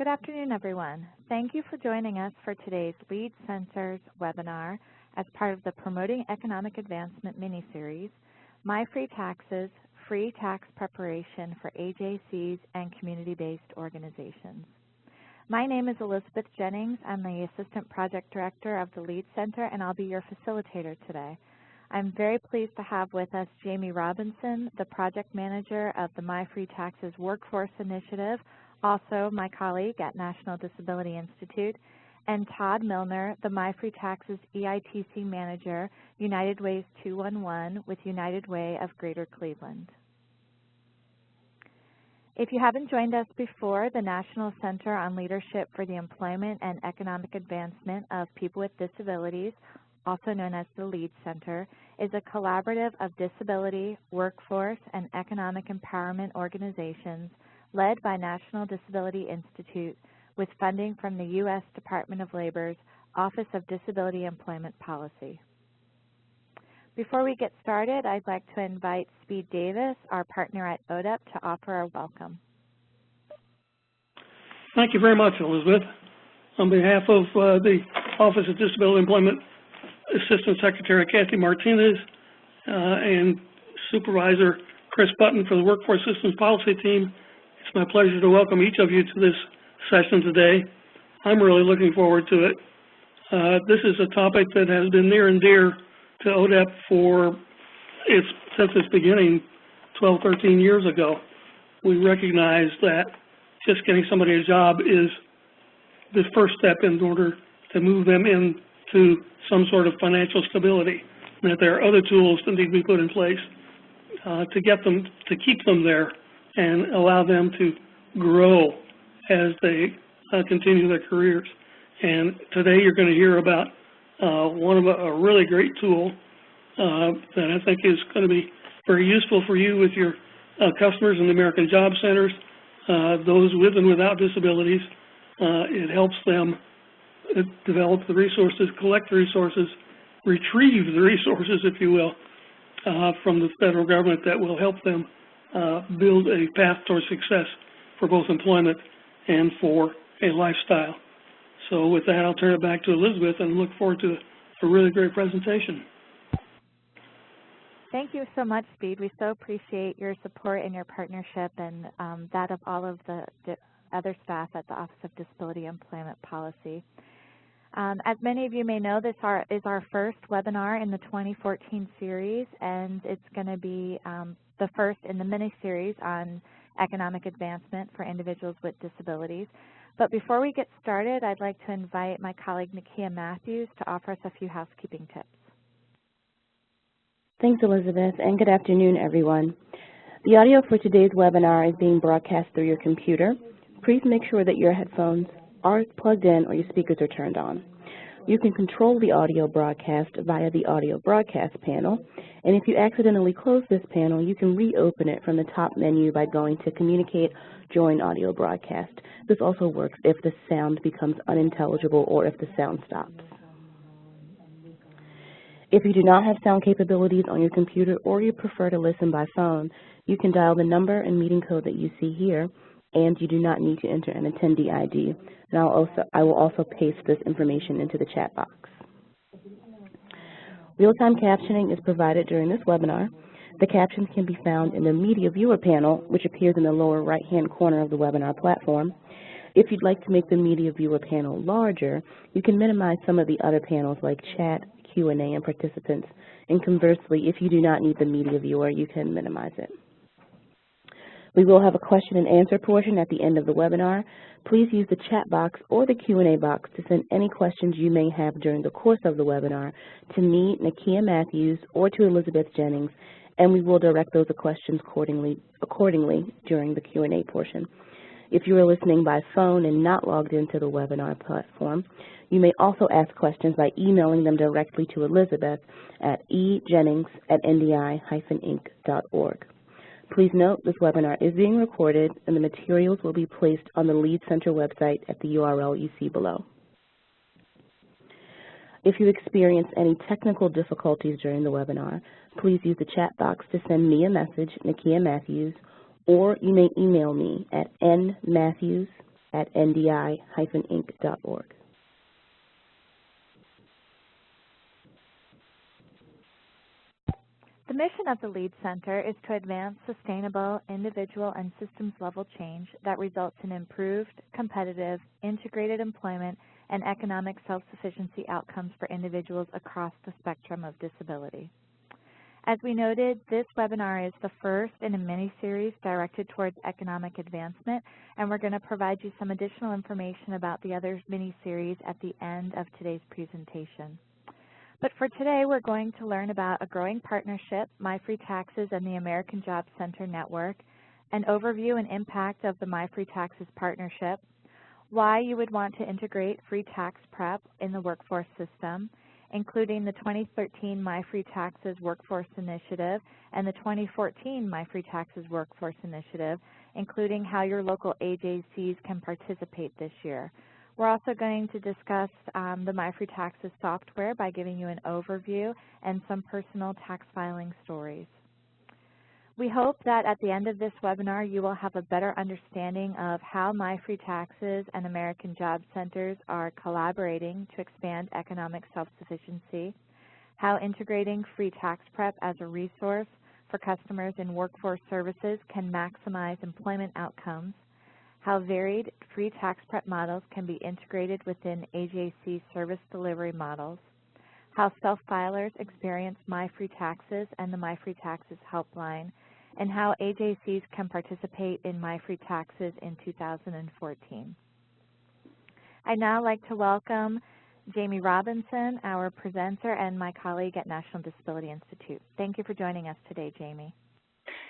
Good afternoon, everyone. Thank you for joining us for today's Lead Center's webinar as part of the Promoting Economic Advancement mini-series, MyFreeTaxes, Free Tax Preparation for AJCs and Community-Based Organizations. My name is Elizabeth Jennings. I'm the Assistant Project Director of the Lead Center, and I'll be your facilitator today. I'm very pleased to have with us Jamie Robinson, the Project Manager of the MyFreeTaxes Workforce Initiative, also my colleague at National Disability Institute, and Todd Milner, the MyFreeTaxes EITC Manager, United Way's 211 with United Way of Greater Cleveland. If you haven't joined us before, the National Center on Leadership for the Employment and Economic Advancement of People with Disabilities, also known as the LEAD Center, is a collaborative of disability, workforce, and economic empowerment organizations led by National Disability Institute with funding from the U.S. Department of Labor's Office of Disability Employment Policy. Before we get started, I'd like to invite Speed Davis, our partner at ODEP, to offer a welcome. Thank you very much, Elizabeth. On behalf of the Office of Disability Employment Assistant Secretary Kathy Martinez and Supervisor Chris Button for the Workforce Systems Policy Team, it's my pleasure to welcome each of you to this session today. I'm really looking forward to it. This is a topic that has been near and dear to ODEP since its beginning 12, 13 years ago. We recognize that just getting somebody a job is the first step in order to move them into some sort of financial stability, and that there are other tools that need to be put in place to keep them there and allow them to grow as they continue their careers. And today you're going to hear about a really great tool that I think is going to be very useful for you with your customers in the American Job Centers, those with and without disabilities. It helps them develop the resources, collect the resources, retrieve the resources, if you will, from the federal government that will help them build a path towards success for both employment and for a lifestyle. So with that, I'll turn it back to Elizabeth and look forward to a really great presentation. Thank you so much, Speed. We so appreciate your support and your partnership and that of all of the other staff at the Office of Disability Employment Policy. As many of you may know, this is our first webinar in the 2014 series, and it's going to be the first in the mini-series on economic advancement for individuals with disabilities. But before we get started, I'd like to invite my colleague Nakia Matthews to offer us a few housekeeping tips. Thanks, Elizabeth, and good afternoon, everyone. The audio for today's webinar is being broadcast through your computer. Please make sure that your headphones are plugged in or your speakers are turned on. You can control the audio broadcast via the audio broadcast panel, and if you accidentally close this panel, you can reopen it from the top menu by going to Communicate, Join Audio Broadcast. This also works if the sound becomes unintelligible or if the sound stops. If you do not have sound capabilities on your computer or you prefer to listen by phone, you can dial the number and meeting code that you see here, and you do not need to enter an attendee ID. And I will also paste this information into the chat box. Real-time captioning is provided during this webinar. The captions can be found in the Media Viewer panel, which appears in the lower right-hand corner of the webinar platform. If you'd like to make the Media Viewer panel larger, you can minimize some of the other panels like chat, Q&A, and participants. And conversely, if you do not need the Media Viewer, you can minimize it. We will have a question and answer portion at the end of the webinar. Please use the chat box or the Q&A box to send any questions you may have during the course of the webinar to me, Nakia Matthews, or to Elizabeth Jennings, and we will direct those questions accordingly during the Q&A portion. If you are listening by phone and not logged into the webinar platform, you may also ask questions by emailing them directly to Elizabeth at ejennings@ndi-inc.org. Please note this webinar is being recorded and the materials will be placed on the Lead Center website at the URL you see below. If you experience any technical difficulties during the webinar, please use the chat box to send me a message, Nakia Matthews, or you may email me at nmatthews at ndi-inc.org. The mission of the LEAD Center is to advance sustainable individual and systems-level change that results in improved, competitive, integrated employment and economic self-sufficiency outcomes for individuals across the spectrum of disability. As we noted, this webinar is the first in a mini-series directed towards economic advancement, and we're going to provide you some additional information about the other mini-series at the end of today's presentation. But for today, we're going to learn about a growing partnership, MyFreeTaxes and the American Job Center Network, an overview and impact of the MyFreeTaxes partnership, why you would want to integrate free tax prep in the workforce system, including the 2013 MyFreeTaxes Workforce Initiative and the 2014 MyFreeTaxes Workforce Initiative, including how your local AJCs can participate this year. We're also going to discuss the MyFreeTaxes software by giving you an overview and some personal tax filing stories. We hope that at the end of this webinar you will have a better understanding of how MyFreeTaxes and American Job Centers are collaborating to expand economic self-sufficiency, how integrating free tax prep as a resource for customers in workforce services can maximize employment outcomes, how varied free tax prep models can be integrated within AJC service delivery models, how self-filers experience MyFreeTaxes and the MyFreeTaxes Helpline, and how AJCs can participate in MyFreeTaxes in 2014. I'd now like to welcome Jamie Robinson, our presenter, and my colleague at National Disability Institute. Thank you for joining us today, Jamie.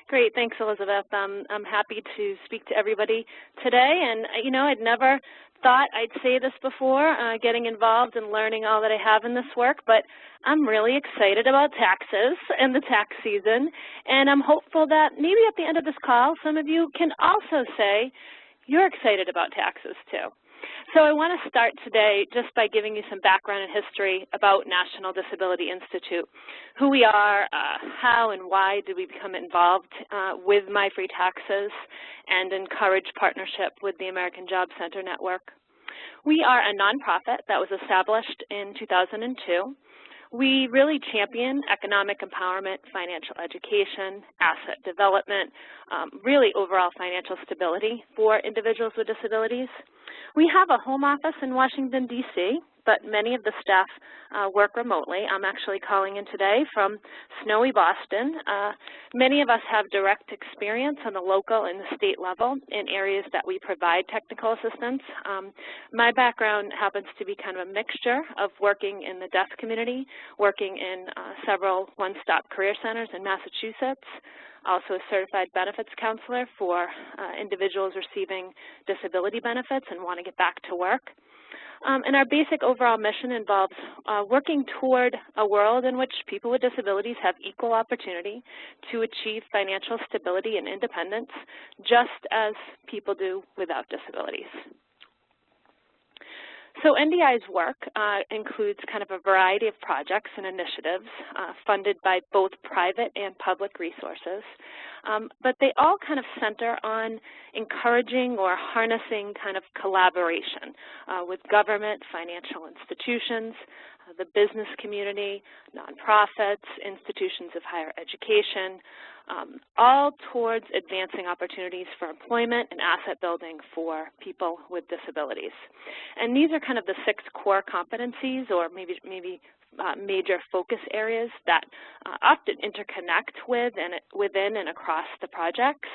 Great, thanks, Elizabeth. I'm happy to speak to everybody today, and I'd never thought I'd say this before, getting involved and learning all that I have in this work, but I'm really excited about taxes and the tax season, and I'm hopeful that maybe at the end of this call, some of you can also say you're excited about taxes too. So I want to start today just by giving you some background and history about National Disability Institute, who we are, how and why did we become involved with MyFreeTaxes and encourage partnership with the American Job Center Network. We are a nonprofit that was established in 2002. We really champion economic empowerment, financial education, asset development, really overall financial stability for individuals with disabilities. We have a home office in Washington, D.C., but many of the staff work remotely. I'm actually calling in today from snowy Boston. Many of us have direct experience on the local and the state level in areas that we provide technical assistance. My background happens to be kind of a mixture of working in the deaf community, working in several one-stop career centers in Massachusetts, also a certified benefits counselor for individuals receiving disability benefits and want to get back to work. And our basic overall mission involves working toward a world in which people with disabilities have equal opportunity to achieve financial stability and independence, just as people do without disabilities. So NDI'S work includes kind of a variety of projects and initiatives funded by both private and public resources, but they all kind of center on encouraging or harnessing kind of collaboration with government, financial institutions, the business community, nonprofits, institutions of higher education, all towards advancing opportunities for employment and asset building for people with disabilities. And these are kind of the 6 core competencies, or maybe major focus areas that often interconnect with and within and across the projects.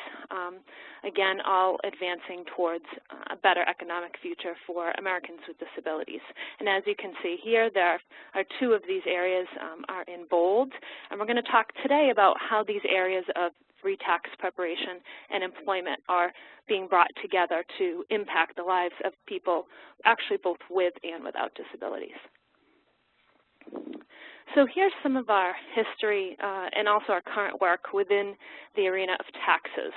Again, all advancing towards a better economic future for Americans with disabilities. And as you can see here, there are 2 of these areas are in bold, and we're going to talk today about how these areas of free tax preparation and employment are being brought together to impact the lives of people actually both with and without disabilities. So here's some of our history and also our current work within the arena of taxes.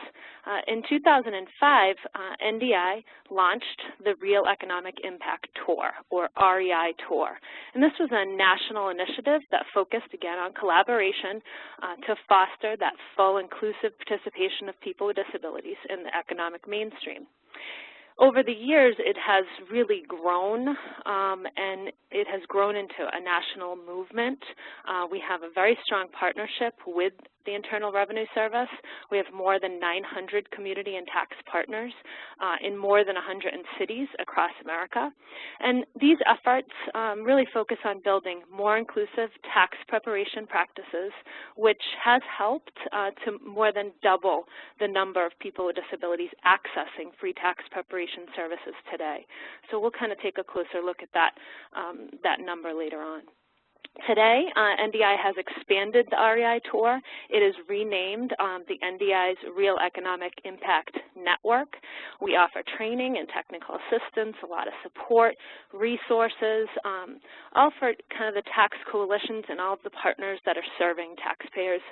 In 2005, NDI launched the Real Economic Impact Tour, or REI Tour. And this was a national initiative that focused, again, on collaboration to foster that full inclusive participation of people with disabilities in the economic mainstream. Over the years, it has really grown, and it has grown into a national movement. We have a very strong partnership with the Internal Revenue Service. We have more than 900 community and tax partners in more than 100 cities across America. And these efforts really focus on building more inclusive tax preparation practices, which has helped to more than double the number of people with disabilities accessing free tax preparation services today. So we'll kind of take a closer look at that, that number later on. Today, NDI has expanded the REI Tour. It is renamed the NDI'S Real Economic Impact Network. We offer training and technical assistance, a lot of support, resources, all for kind of the tax coalitions and all of the partners that are serving taxpayers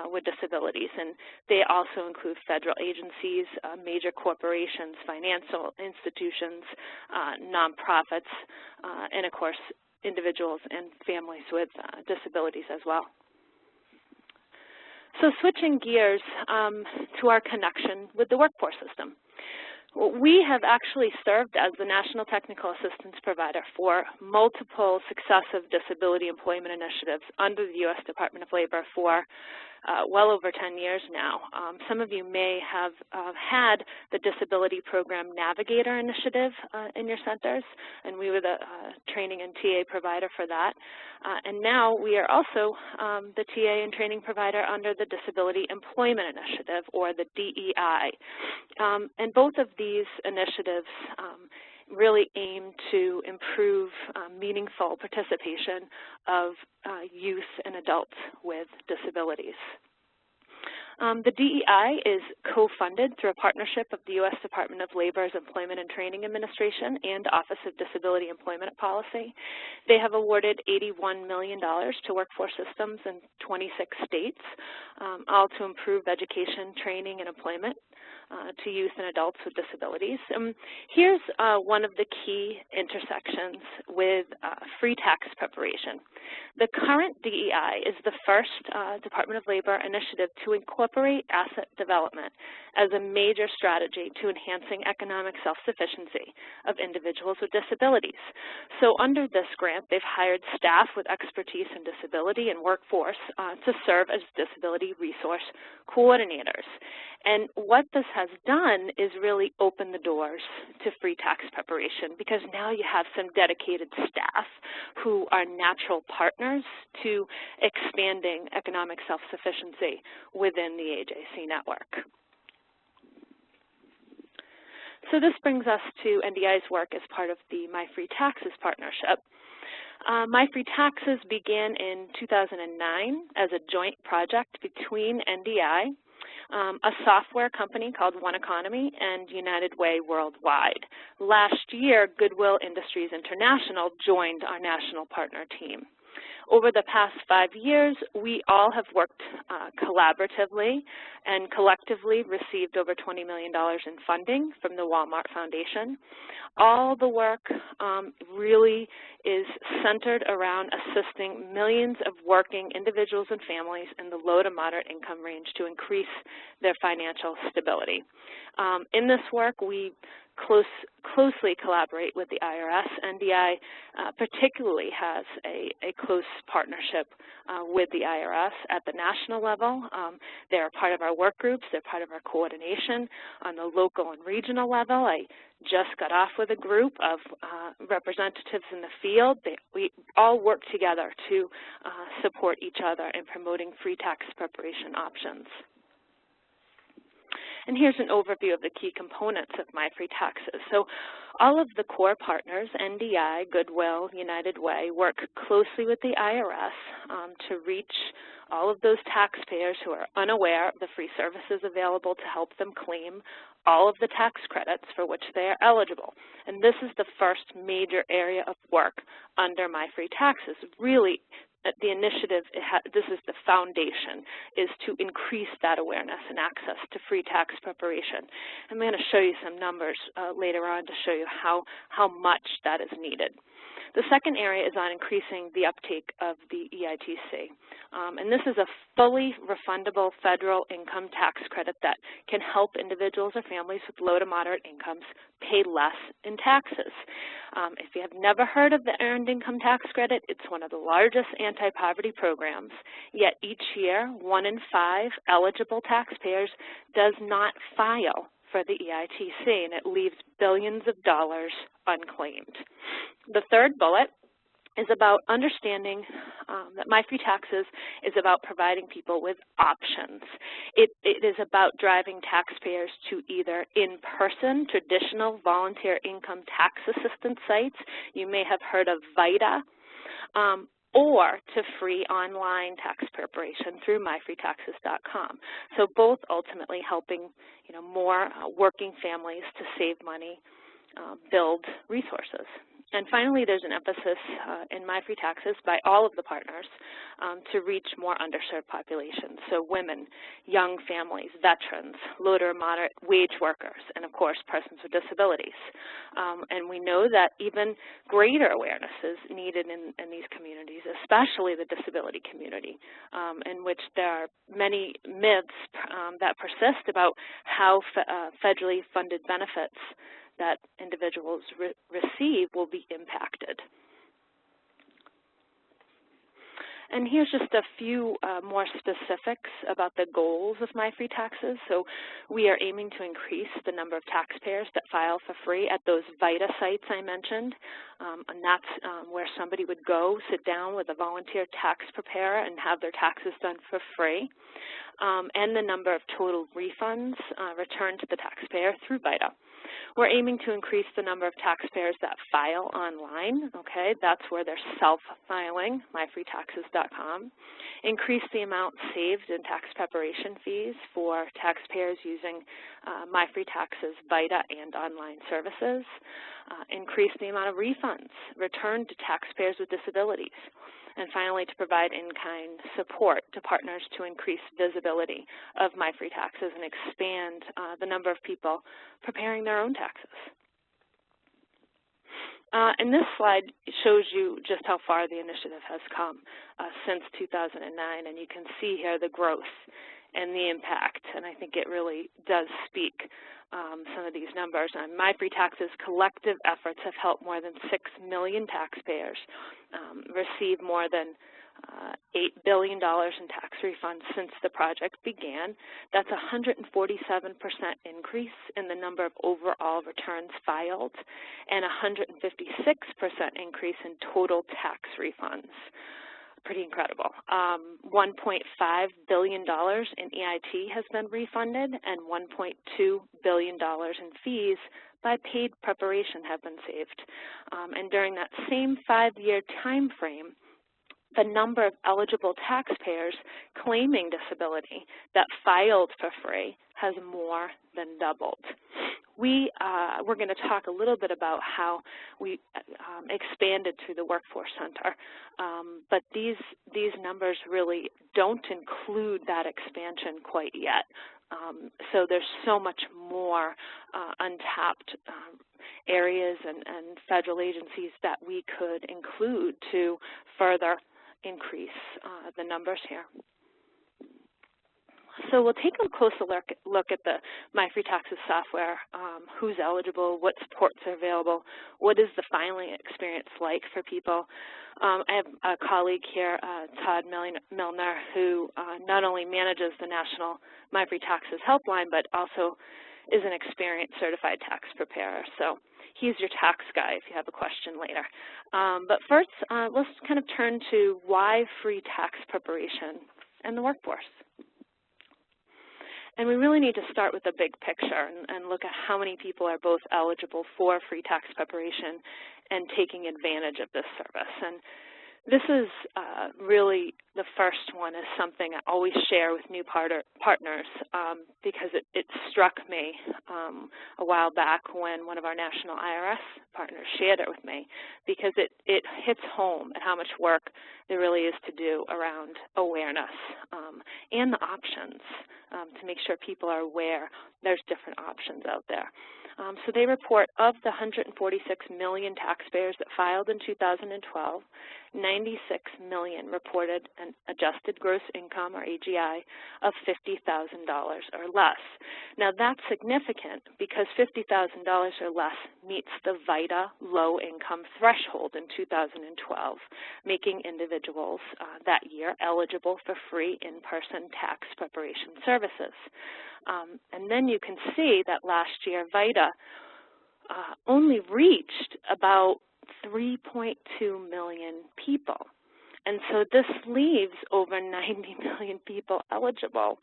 with disabilities. And they also include federal agencies, major corporations, financial institutions, nonprofits, and of course, individuals and families with disabilities as well. So switching gears to our connection with the workforce system. We have actually served as the National Technical Assistance Provider for multiple successive disability employment initiatives under the U.S. Department of Labor for well over 10 years now. Some of you may have had the Disability Program Navigator Initiative in your centers, and we were the training and TA provider for that. And now we are also the TA and training provider under the Disability Employment Initiative, or the DEI. And both of these initiatives really aim to improve meaningful participation of youth and adults with disabilities. The DEI is co-funded through a partnership of the U.S. Department of Labor's Employment and Training Administration and Office of Disability Employment Policy. They have awarded $81 million to workforce systems in 26 states, all to improve education, training, and employment to youth and adults with disabilities. Here's one of the key intersections with free tax preparation. The current DEI is the first Department of Labor initiative to incorporate asset development as a major strategy to enhancing economic self-sufficiency of individuals with disabilities. So under this grant, they've hired staff with expertise in disability and workforce to serve as disability resource coordinators. And what this has done is really open the doors to free tax preparation, because now you have some dedicated staff who are natural partners to expanding economic self-sufficiency within the AJC network. So this brings us to NDI's work as part of the MyFreeTaxes partnership. MyFreeTaxes began in 2009 as a joint project between NDI, a software company called One Economy, and United Way Worldwide. Last year, Goodwill Industries International joined our national partner team. Over the past 5 years, we all have worked collaboratively and collectively received over $20 million in funding from the Walmart Foundation. All the work really is centered around assisting millions of working individuals and families in the low to moderate income range to increase their financial stability. In this work, we closely collaborate with the IRS. NDI particularly has a close partnership with the IRS at the national level. They're a part of our work groups. They're part of our coordination on the local and regional level. I just got off with a group of representatives in the field. We all work together to support each other in promoting free tax preparation options. And here's an overview of the key components of MyFreeTaxes. So all of the core partners, NDI, Goodwill, United Way, work closely with the IRS to reach all of those taxpayers who are unaware of the free services available to help them claim all of the tax credits for which they are eligible. And this is the first major area of work under MyFreeTaxes, really the initiative, this is the foundation, is to increase that awareness and access to free tax preparation. I'm going to show you some numbers later on to show you how much that is needed. The second area is on increasing the uptake of the EITC. And this is a fully refundable federal income tax credit that can help individuals or families with low to moderate incomes pay less in taxes. If you have never heard of the Earned Income Tax Credit, it's one of the largest anti-poverty programs. Yet each year, 1 in 5 eligible taxpayers does not file for the EITC, and it leaves billions of dollars unclaimed. The third bullet is about understanding that MyFreeTaxes is about providing people with options. It is about driving taxpayers to either in-person, traditional volunteer income tax assistance sites. You may have heard of VITA, or to free online tax preparation through MyFreeTaxes.com. So both ultimately helping, more working families to save money, build resources. And finally, there's an emphasis in MyFreeTaxes by all of the partners to reach more underserved populations, so women, young families, veterans, low to moderate wage workers, and of course, persons with disabilities. And we know that even greater awareness is needed in these communities, especially the disability community, in which there are many myths that persist about how federally funded benefits that individuals receive will be impacted. And here's just a few more specifics about the goals of MyFreeTaxes. So we are aiming to increase the number of taxpayers that file for free at those VITA sites I mentioned. And that's where somebody would go, sit down with a volunteer tax preparer and have their taxes done for free. And the number of total refunds returned to the taxpayer through VITA. We're aiming to increase the number of taxpayers that file online, okay? That's where they're self-filing, MyFreeTaxes.com. Increase the amount saved in tax preparation fees for taxpayers using MyFreeTaxes, VITA, and online services. Increase the amount of refunds returned to taxpayers with disabilities. And finally, to provide in-kind support to partners to increase visibility of MyFreeTaxes and expand the number of people preparing their own taxes. And this slide shows you just how far the initiative has come since 2009, and you can see here the growth and the impact, and I think it really does speak some of these numbers. MyFreeTaxes' collective efforts have helped more than 6 million taxpayers receive more than $8 billion in tax refunds since the project began. That's a 147% increase in the number of overall returns filed and a 156% increase in total tax refunds. Pretty incredible. $1.5 billion in EIT has been refunded, and $1.2 billion in fees by paid preparation have been saved. And during that same 5-year time frame, the number of eligible taxpayers claiming disability that filed for free has more than doubled. We're going to talk a little bit about how we expanded through the Workforce Center, but these numbers really don't include that expansion quite yet. So there's so much more untapped areas and federal agencies that we could include to further increase the numbers here. So we'll take a closer look at the MyFreeTaxes software, who's eligible, what supports are available, what is the filing experience like for people. I have a colleague here, Todd Milner, who not only manages the National MyFreeTaxes Helpline, but also is an experienced certified tax preparer. So he's your tax guy if you have a question later. But first, let's kind of turn to why free tax preparation and the workforce. And we really need to start with the big picture and look at how many people are both eligible for free tax preparation and taking advantage of this service. And This is really, the first one is something I always share with new partners because it struck me a while back when one of our national IRS partners shared it with me, because it hits home at how much work there really is to do around awareness and the options to make sure people are aware there's different options out there. So they report of the 146 million taxpayers that filed in 2012, 96 million reported an adjusted gross income, or AGI, of $50,000 or less. Now that's significant because $50,000 or less meets the VITA low-income threshold in 2012, making individuals that year eligible for free in-person tax preparation services. And then you can see that last year VITA only reached about 3.2 million people. And so this leaves over 90 million people eligible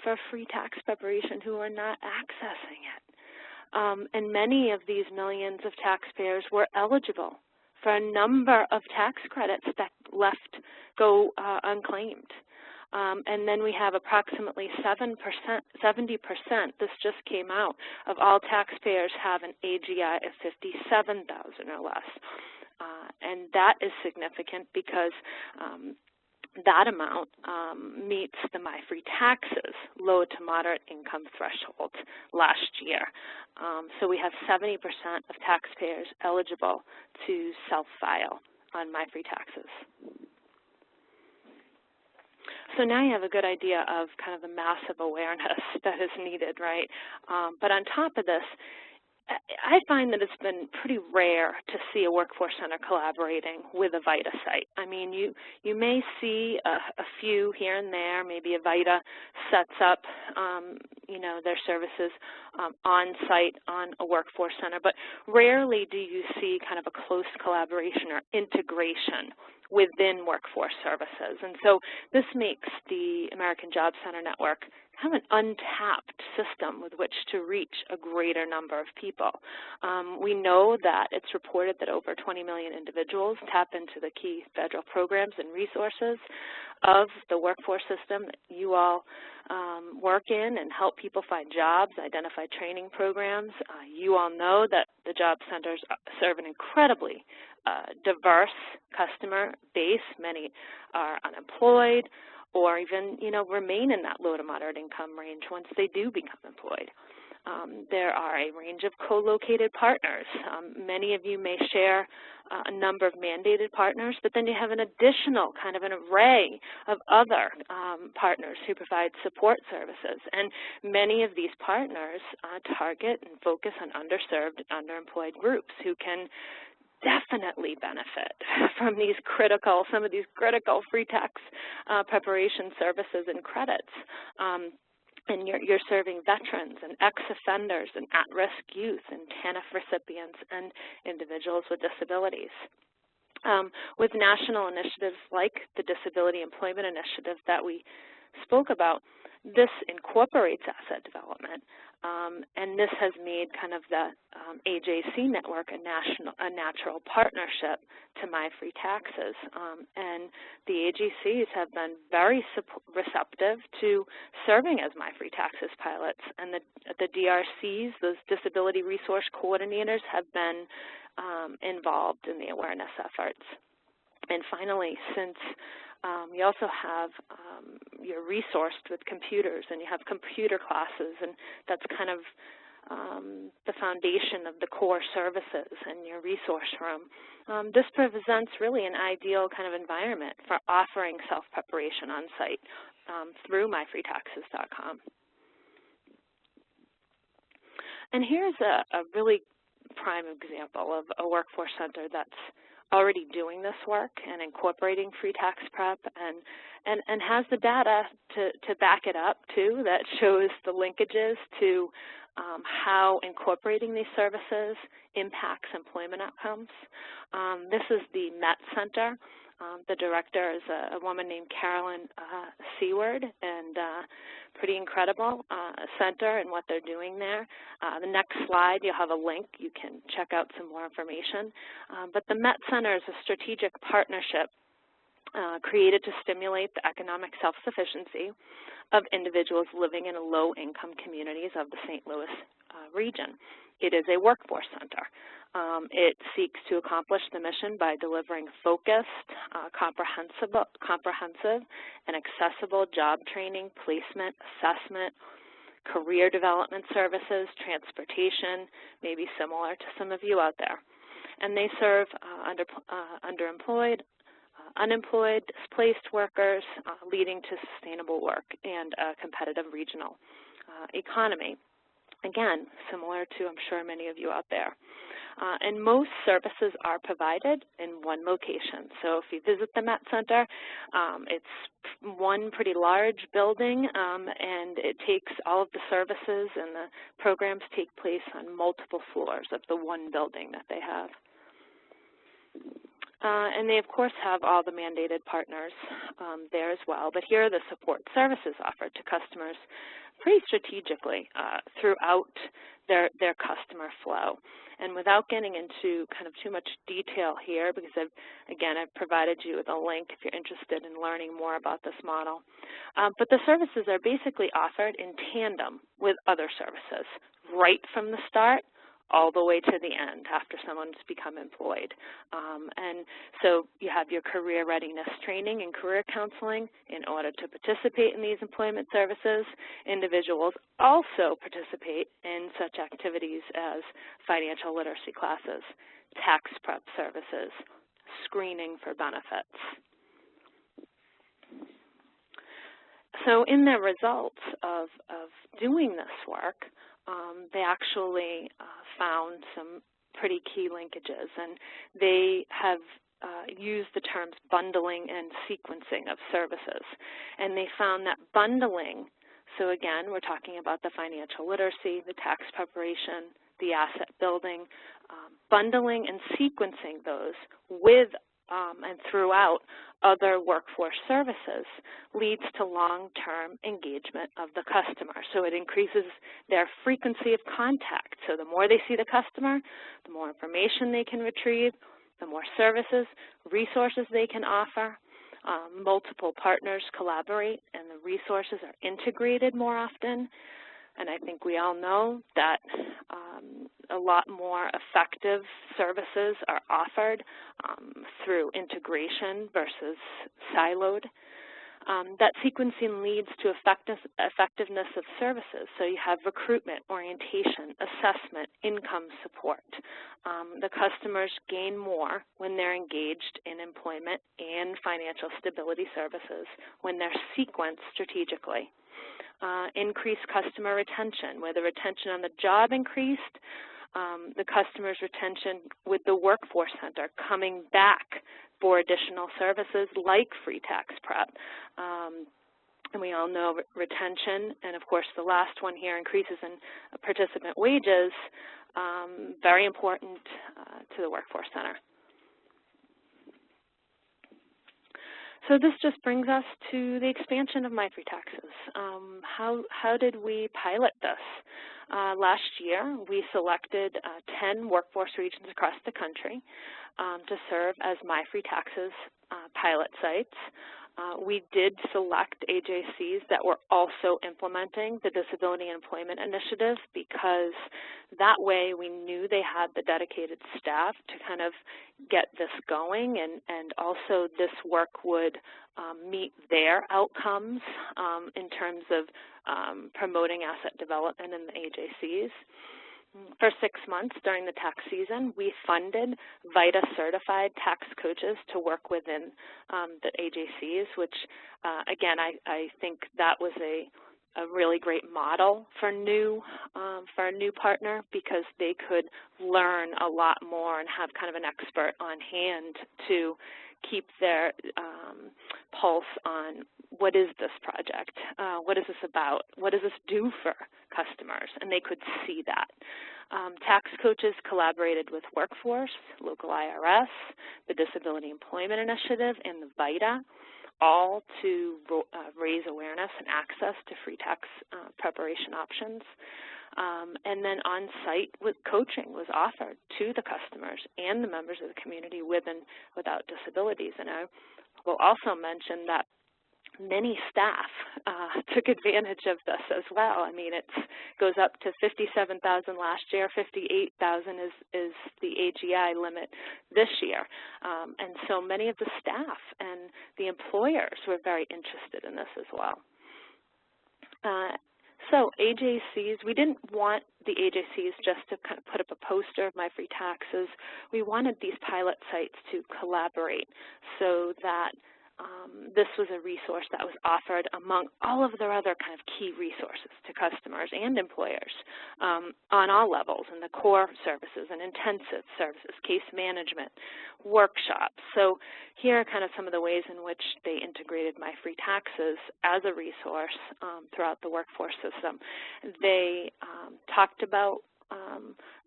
for free tax preparation who are not accessing it. And many of these millions of taxpayers were eligible for a number of tax credits that go unclaimed. And then we have approximately 70%, this just came out, of all taxpayers have an AGI of $57,000 or less. And that is significant because that amount meets the MyFreeTaxes low to moderate income threshold last year. So we have 70% of taxpayers eligible to self-file on MyFreeTaxes. So now you have a good idea of kind of the massive awareness that is needed, right? But on top of this, I find that it's been pretty rare to see a workforce center collaborating with a VITA site. I mean, you may see a few here and there. Maybe a VITA sets up, their services on site on a workforce center, but rarely do you see kind of a close collaboration or integration within workforce services. And so this makes the American Job Center Network kind of an untapped system with which to reach a greater number of people. We know that it's reported that over 20 million individuals tap into the key federal programs and resources of the workforce system that you all work in and help people find jobs, identify training programs. You all know that the job centers serve an incredibly diverse customer base. Many are unemployed or even, remain in that low to moderate income range once they do become employed. There are a range of co-located partners. Many of you may share a number of mandated partners, but then you have an additional kind of an array of other partners who provide support services. And many of these partners target and focus on underserved and underemployed groups who can definitely benefit from some of these critical free tax preparation services and credits. And you're serving veterans and ex-offenders and at-risk youth and TANF recipients and individuals with disabilities. With national initiatives like the Disability Employment Initiative that we spoke about, this incorporates asset development, and this has made kind of the AJC network a natural partnership to MyFreeTaxes. And the AJCs have been very receptive to serving as MyFreeTaxes pilots, and the DRCs, those disability resource coordinators, have been involved in the awareness efforts. And finally, since you also have, you're resourced with computers and you have computer classes, and that's kind of the foundation of the core services in your resource room. This presents really an ideal kind of environment for offering self-preparation on site through MyFreeTaxes.com. And here's a really prime example of a workforce center that's already doing this work and incorporating free tax prep and has the data to back it up too, that shows the linkages to how incorporating these services impacts employment outcomes. This is the Met Center The director is a woman named Carolyn Seward, and pretty incredible center and what they're doing there. The next slide, you'll have a link. You can check out some more information. But the Met Center is a strategic partnership created to stimulate the economic self-sufficiency of individuals living in low-income communities of the St. Louis region. It is a workforce center. It seeks to accomplish the mission by delivering focused, comprehensive, and accessible job training, placement, assessment, career development services, transportation, maybe similar to some of you out there. And they serve underemployed, unemployed, displaced workers, leading to sustainable work and a competitive regional economy. Again, similar to, I'm sure, many of you out there. And most services are provided in one location. So if you visit the Met Center, it's one pretty large building, and it takes all of the services and the programs take place on multiple floors of the one building that they have. And they, of course, have all the mandated partners there as well. But here are the support services offered to customers pretty strategically throughout their customer flow. And without getting into kind of too much detail here, because I've provided you with a link if you're interested in learning more about this model. But the services are basically offered in tandem with other services, right from the start all the way to the end after someone's become employed. And so you have your career readiness training and career counseling. In order to participate in these employment services, individuals also participate in such activities as financial literacy classes, tax prep services, screening for benefits. So in their results of doing this work, they actually found some pretty key linkages, and they have used the terms bundling and sequencing of services. And they found that bundling, so again, we're talking about the financial literacy, the tax preparation, the asset building, bundling and sequencing those with and throughout other workforce services leads to long-term engagement of the customer. So it increases their frequency of contact. So the more they see the customer, the more information they can retrieve, the more services, resources they can offer. Multiple partners collaborate and the resources are integrated more often. And I think we all know that a lot more effective services are offered through integration versus siloed. That sequencing leads to effectiveness of services. So you have recruitment, orientation, assessment, income support. The customers gain more when they're engaged in employment and financial stability services when they're sequenced strategically. Increased customer retention, where the retention on the job increased, the customer's retention with the workforce center coming back for additional services like free tax prep. And we all know retention, and of course the last one here, increases in participant wages, very important to the workforce center. So this just brings us to the expansion of MyFreeTaxes. How did we pilot this? Last year, we selected 10 workforce regions across the country to serve as MyFreeTaxes pilot sites. We did select AJCs that were also implementing the Disability and Employment Initiative because that way we knew they had the dedicated staff to kind of get this going, and also this work would meet their outcomes in terms of promoting asset development in the AJCs. For 6 months during the tax season, we funded VITA-certified tax coaches to work within the AJCs, which, again, I think that was a really great model for a new partner, because they could learn a lot more and have kind of an expert on hand to keep their pulse on what is this project, what is this about, what does this do for customers, and they could see that. Tax coaches collaborated with Workforce, local IRS, the Disability Employment Initiative, and the VITA, all to raise awareness and access to free tax preparation options. And then on-site coaching was offered to the customers and the members of the community with and without disabilities. And I will also mention that many staff took advantage of this as well. I mean, it goes up to 57,000 last year, 58,000 is the AGI limit this year. And so many of the staff and the employers were very interested in this as well. So AJCs, we didn't want the AJCs just to kind of put up a poster of MyFreeTaxes. We wanted these pilot sites to collaborate so that this was a resource that was offered among all of their other kind of key resources to customers and employers on all levels, in the core services and intensive services, case management, workshops. So here are kind of some of the ways in which they integrated MyFreeTaxes as a resource throughout the workforce system. They talked about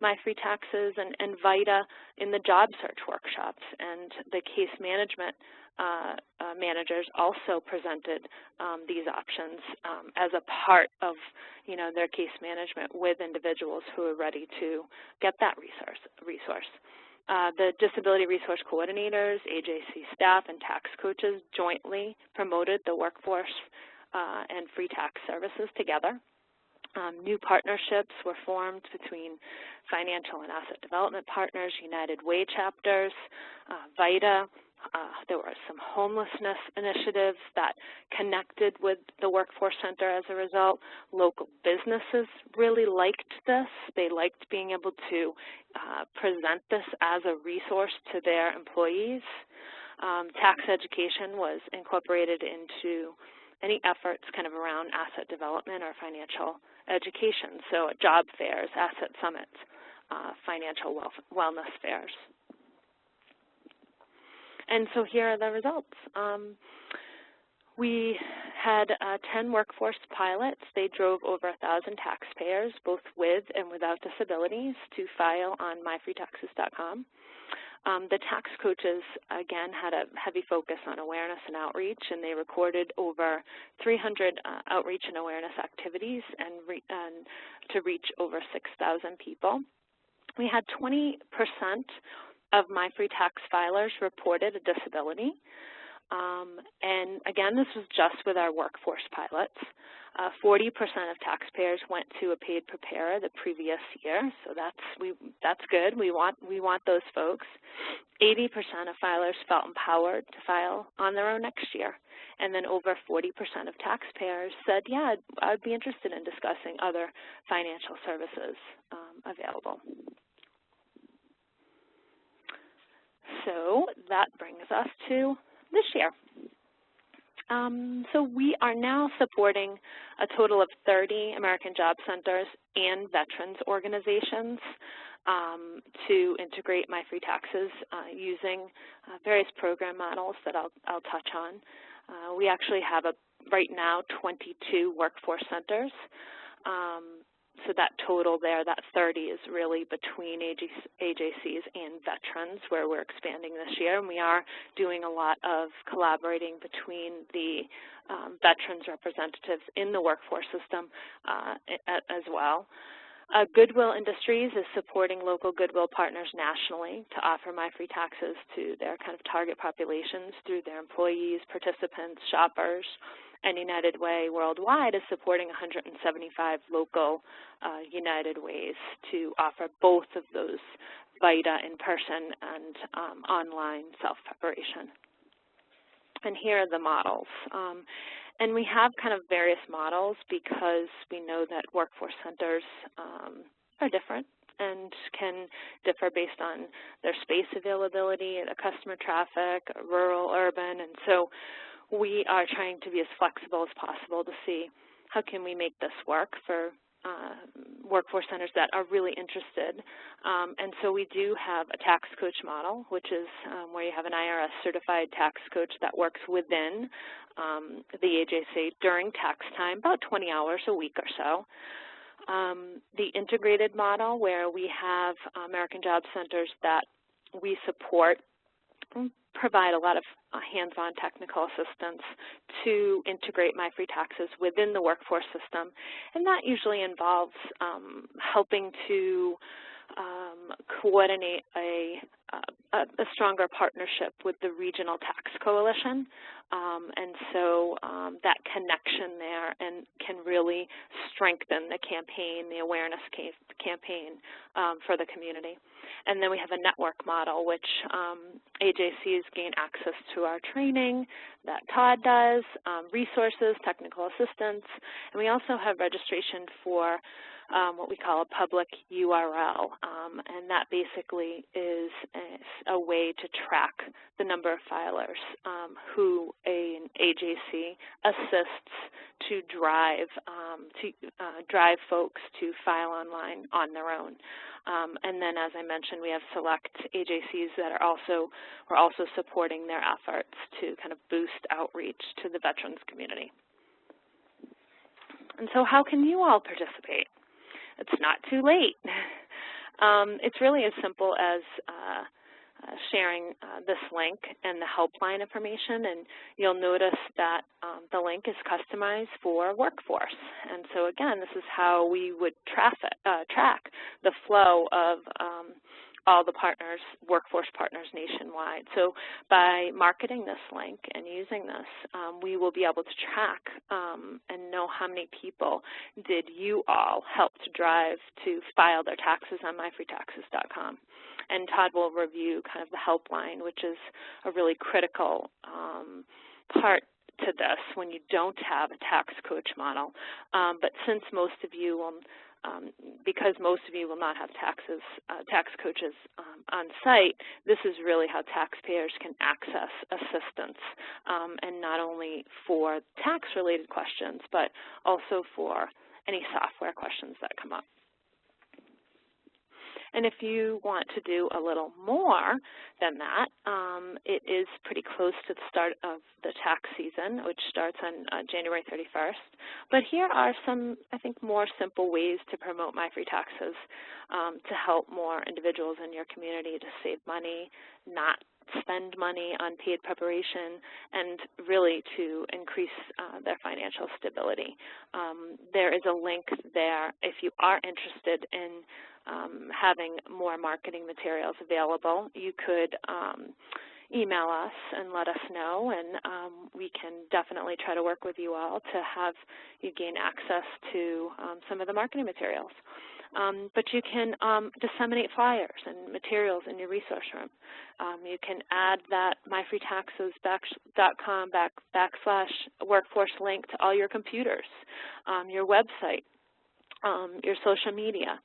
MyFreeTaxes and VITA in the job search workshops, and the case management managers also presented these options as a part of, their case management with individuals who are ready to get that resource. The Disability Resource Coordinators, AJC staff, and tax coaches jointly promoted the workforce and free tax services together. New partnerships were formed between financial and asset development partners, United Way chapters, VITA. There were some homelessness initiatives that connected with the Workforce Center as a result. Local businesses really liked this. They liked being able to present this as a resource to their employees. Tax education was incorporated into any efforts kind of around asset development or financial education, so job fairs, asset summits, financial wellness fairs. And so here are the results. We had 10 workforce pilots. They drove over 1,000 taxpayers, both with and without disabilities, to file on MyFreeTaxes.com. The tax coaches, again, had a heavy focus on awareness and outreach, and they recorded over 300 outreach and awareness activities and to reach over 6,000 people. We had 20% of MyFreeTax filers reported a disability. And again, this was just with our workforce pilots. 40% of taxpayers went to a paid preparer the previous year, so that's good. We want those folks. 80% of filers felt empowered to file on their own next year, and then over 40% of taxpayers said, yeah, I'd be interested in discussing other financial services available. So that brings us to this year. So we are now supporting a total of 30 American Job Centers and veterans organizations to integrate MyFreeTaxes using various program models that I'll touch on. We actually have right now 22 workforce centers. So that total there, that 30, is really between AJCs and veterans, where we're expanding this year. And we are doing a lot of collaborating between the veterans representatives in the workforce system as well. Goodwill Industries is supporting local Goodwill partners nationally to offer MyFreeTaxes to their kind of target populations through their employees, participants, shoppers. And United Way worldwide is supporting 175 local United Ways to offer both of those VITA in-person and online self-preparation. And here are the models. And we have kind of various models because we know that workforce centers are different and can differ based on their space availability, the customer traffic, rural, urban, and so we are trying to be as flexible as possible to see how can we make this work for workforce centers that are really interested. And so we do have a tax coach model, which is where you have an IRS certified tax coach that works within the AJC during tax time, about 20 hours a week or so. the integrated model, where we have American Job Centers that we support, provide a lot of hands-on technical assistance to integrate MyFreeTaxes within the workforce system, and that usually involves helping to coordinate a stronger partnership with the Regional Tax Coalition, and so that connection there and can really strengthen the campaign, the awareness campaign for the community. And then we have a network model, which AJCs gain access to our training that Todd does, resources, technical assistance, and we also have registration for what we call a public URL, and that basically is a way to track the number of filers who an AJC assists to drive folks to file online on their own. And then, as I mentioned, we have select AJCs that we're also supporting their efforts to kind of boost outreach to the veterans community. And so how can you all participate? It's not too late. It's really as simple as sharing this link and the helpline information, and you'll notice that the link is customized for workforce. And so again, this is how we would track the flow of all the partners, workforce partners nationwide. So by marketing this link and using this, we will be able to track and know how many people did you all help to drive to file their taxes on MyFreeTaxes.com. And Todd will review kind of the helpline, which is a really critical part to this when you don't have a tax coach model. But since most of you will because most of you will not have tax coaches on site, this is really how taxpayers can access assistance, and not only for tax-related questions, but also for any software questions that come up. And if you want to do a little more than that, it is pretty close to the start of the tax season, which starts on January 31st. But here are some, I think, more simple ways to promote MyFreeTaxes to help more individuals in your community to save money, not spend money on paid preparation, and really to increase their financial stability. There is a link there if you are interested in having more marketing materials available. You could email us and let us know, and we can definitely try to work with you all to have you gain access to some of the marketing materials. But you can disseminate flyers and materials in your resource room. You can add that MyFreeTaxes.com/workforce link to all your computers, your website, your social media.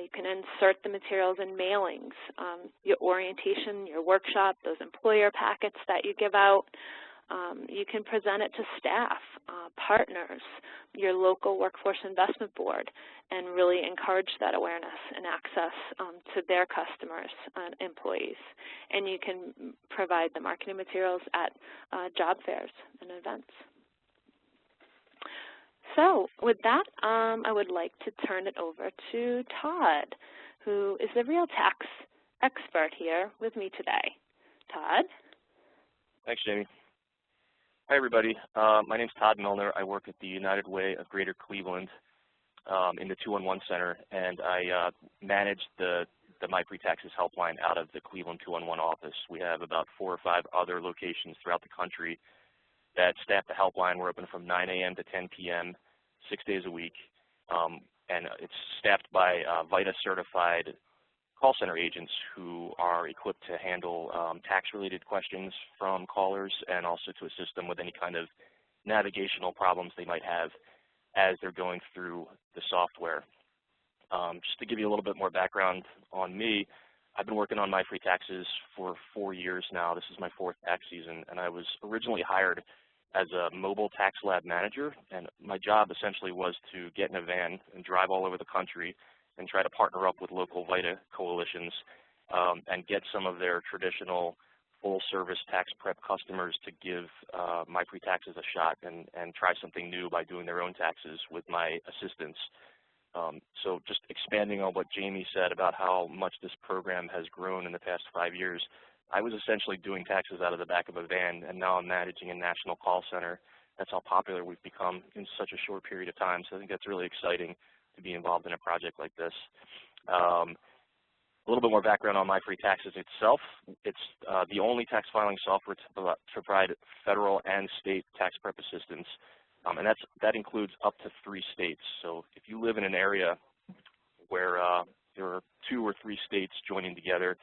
You can insert the materials in mailings, your orientation, your workshop, those employer packets that you give out. You can present it to staff, partners, your local workforce investment board, and really encourage that awareness and access to their customers and employees. And you can provide the marketing materials at job fairs and events. So with that, I would like to turn it over to Todd, who is the real tax expert here with me today. Todd? Thanks, Jamie. Hi, everybody. My name is Todd Milner. I work at the United Way of Greater Cleveland in the 211 Center, and I manage the MyFreeTaxes helpline out of the Cleveland 211 office. We have about 4 or 5 other locations throughout the country that staff the helpline. We're open from 9 a.m. to 10 p.m., 6 days a week, and it's staffed by VITA-certified call center agents who are equipped to handle tax-related questions from callers and also to assist them with any kind of navigational problems they might have as they're going through the software. Just to give you a little bit more background on me, I've been working on MyFreeTaxes for 4 years now. This is my 4th tax season, and I was originally hired as a mobile tax lab manager, and my job essentially was to get in a van and drive all over the country and try to partner up with local VITA coalitions and get some of their traditional full-service tax prep customers to give MyFreeTaxes a shot and try something new by doing their own taxes with my assistance. So just expanding on what Jamie said about how much this program has grown in the past 5 years, I was essentially doing taxes out of the back of a van, and now I'm managing a national call center. That's how popular we've become in such a short period of time. So I think that's really exciting to be involved in a project like this. A little bit more background on MyFreeTaxes itself. It's the only tax filing software to provide federal and state tax prep assistance, and that includes up to 3 states. So if you live in an area where there are 2 or 3 states joining together,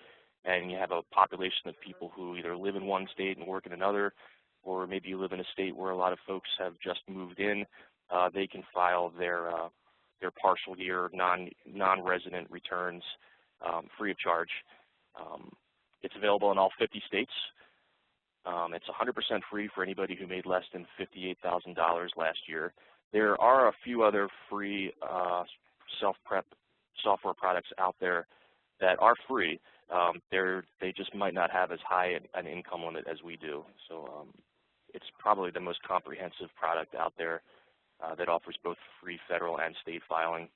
and you have a population of people who either live in one state and work in another, or maybe you live in a state where a lot of folks have just moved in, they can file their partial year non-resident returns free of charge. It's available in all 50 states. It's 100% free for anybody who made less than $58,000 last year. There are a few other free self-prep software products out there that are free. They just might not have as high an income limit as we do. So it's probably the most comprehensive product out there that offers both free federal and state filing.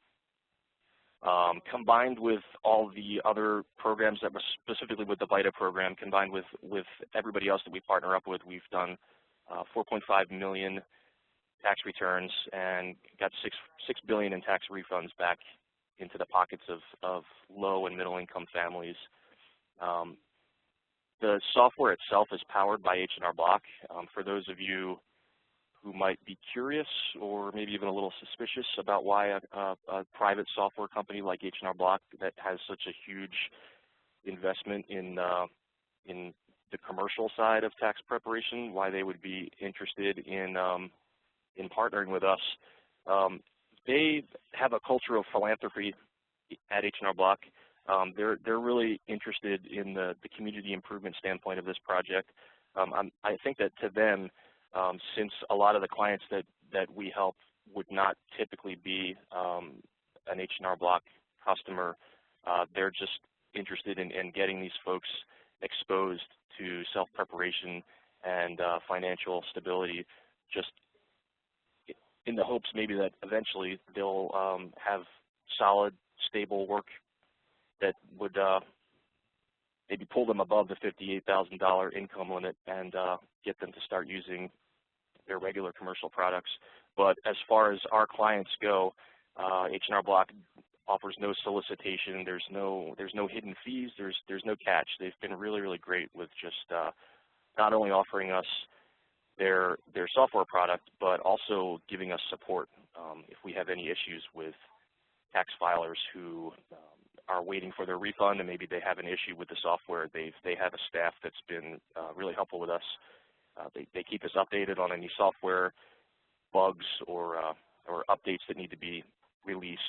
Combined with all the other programs that were specifically with the VITA program, combined with everybody else that we partner up with, we've done 4.5 million tax returns and got $6 billion in tax refunds back into the pockets of low and middle income families. The software itself is powered by H&R Block. For those of you who might be curious or maybe even a little suspicious about why a private software company like H&R Block that has such a huge investment in the commercial side of tax preparation, why they would be interested in partnering with us. They have a culture of philanthropy at H&R Block. They're really interested in the community improvement standpoint of this project. I think that to them, since a lot of the clients that we help would not typically be an H&R Block customer, they're just interested in getting these folks exposed to self-preparation and financial stability, just in the hopes maybe that eventually they'll have solid, stable work that would maybe pull them above the $58,000 income limit and get them to start using their regular commercial products. But as far as our clients go, H&R Block offers no solicitation. There's no hidden fees. There's no catch. They've been really, really great with just not only offering us their software product, but also giving us support if we have any issues with tax filers who are waiting for their refund and maybe they have an issue with the software. They have a staff that's been really helpful with us. They keep us updated on any software bugs or updates that need to be released,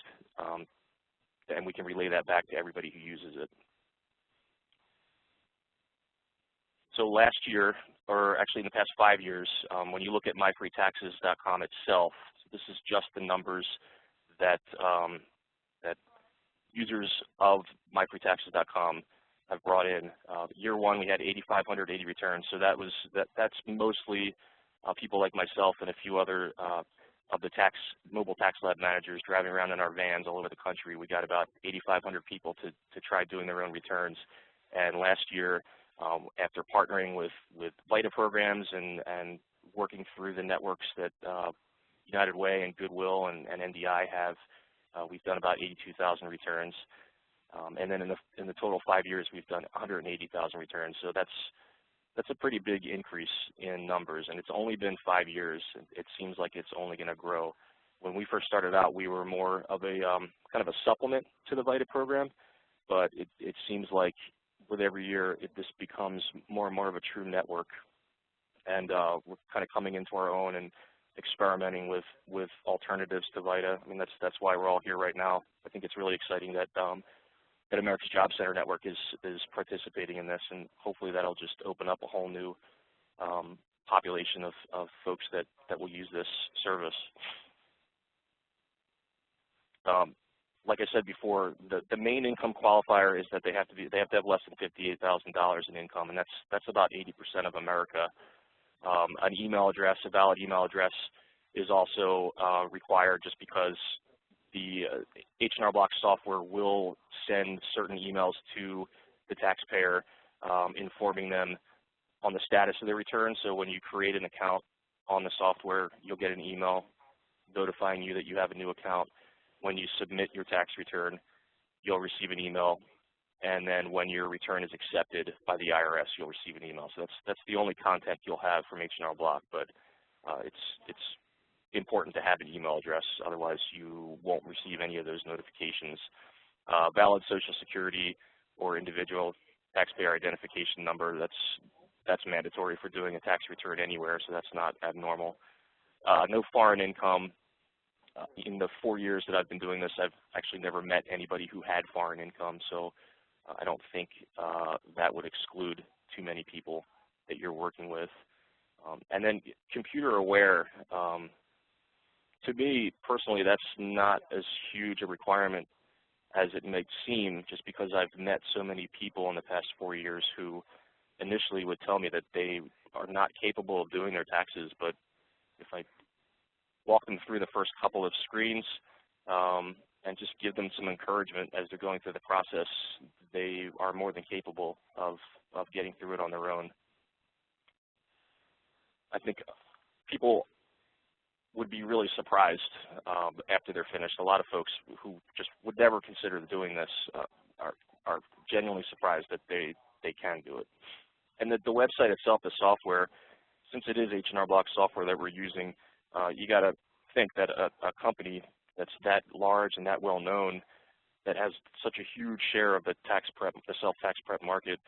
and we can relay that back to everybody who uses it. So last year, or actually in the past 5 years, when you look at MyFreeTaxes.com itself, this is just the numbers that that users of MyFreeTaxes.com have brought in. Year 1, we had 8,580 returns, so that's mostly people like myself and a few other of the mobile tax lab managers driving around in our vans all over the country. We got about 8,500 people to try doing their own returns. And last year, after partnering with VITA programs and working through the networks that United Way and Goodwill and NDI have, we've done about 82,000 returns. And then in the total 5 years, we've done 180,000 returns. So that's a pretty big increase in numbers, and it's only been 5 years. It seems like it's only going to grow. When we first started out, we were more of a kind of a supplement to the VITA program, but it seems like with every year, this becomes more and more of a true network, and we're kind of coming into our own and experimenting with alternatives to VITA. I mean, that's why we're all here right now. I think it's really exciting that America's Job Center Network is participating in this, and hopefully that'll just open up a whole new population of folks that will use this service. Like I said before, the main income qualifier is that they have to have less than $58,000 in income, and that's about 80% of America. An email address, a valid email address, is also required just because the H&R Block software will send certain emails to the taxpayer informing them on the status of their return. So when you create an account on the software, you'll get an email notifying you that you have a new account. When you submit your tax return, you'll receive an email, and then when your return is accepted by the IRS, you'll receive an email. So that's the only contact you'll have from H&R Block, but it's important to have an email address, otherwise you won't receive any of those notifications. Valid Social Security or individual taxpayer identification number, that's mandatory for doing a tax return anywhere, so that's not abnormal. No foreign income. In the 4 years that I've been doing this, I've actually never met anybody who had foreign income, so I don't think that would exclude too many people that you're working with. And then computer aware. To me, personally, that's not as huge a requirement as it might seem, just because I've met so many people in the past 4 years who initially would tell me that they are not capable of doing their taxes, but if I walk them through the first couple of screens and just give them some encouragement as they're going through the process, they are more than capable of getting through it on their own. I think people would be really surprised after they're finished. A lot of folks who just would never consider doing this are genuinely surprised that they can do it. And the website itself, the software, since it is H&R Block software that we're using, you got to think that a company that's that large and that well known, that has such a huge share of the tax prep, the self-tax prep market,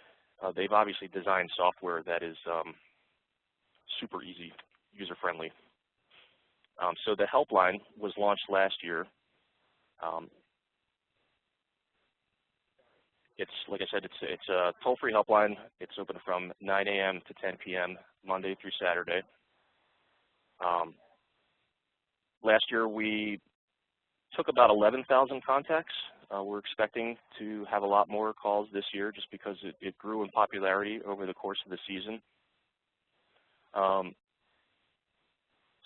they've obviously designed software that is super easy, user-friendly. So the helpline was launched last year. It's, like I said, it's a toll-free helpline. It's open from 9 a.m. to 10 p.m. Monday through Saturday. Last year we took about 11,000 contacts. We're expecting to have a lot more calls this year just because it grew in popularity over the course of the season.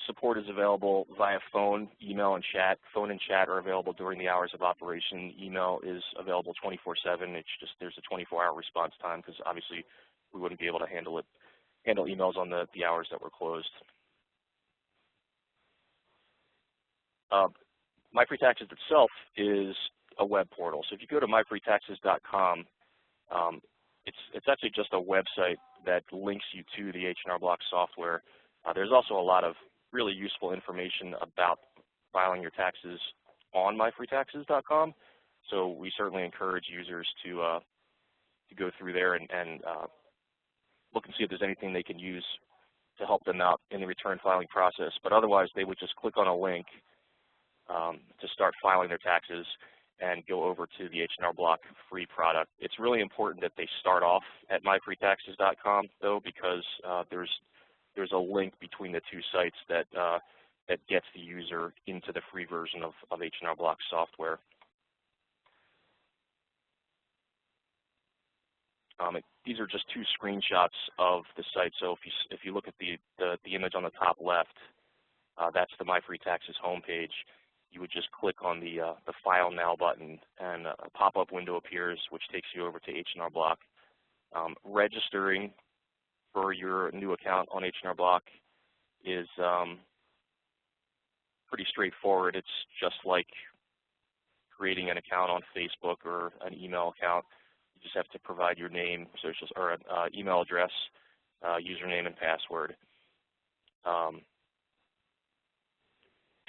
Support is available via phone, email, and chat. Phone and chat are available during the hours of operation. Email is available 24/7. It's just there's a 24-hour response time because obviously we wouldn't be able to handle emails on the hours that were closed. MyFreeTaxes itself is a web portal. So if you go to MyFreeTaxes.com, it's actually just a website that links you to the H&R Block software. There's also a lot of really useful information about filing your taxes on MyFreeTaxes.com. So we certainly encourage users to go through there and look and see if there's anything they can use to help them out in the return filing process. But otherwise, they would just click on a link to start filing their taxes and go over to the H&R Block free product. It's really important that they start off at MyFreeTaxes.com though, because there's a link between the two sites that gets the user into the free version of H&R Block software. These are just two screenshots of the site. So if you look at the image on the top left, that's the MyFreeTaxes homepage. You would just click on the File Now button, and a pop-up window appears, which takes you over to H&R Block. Registering for your new account on H&R Block is pretty straightforward. It's just like creating an account on Facebook or an email account. You just have to provide your name, social, or email address, username, and password.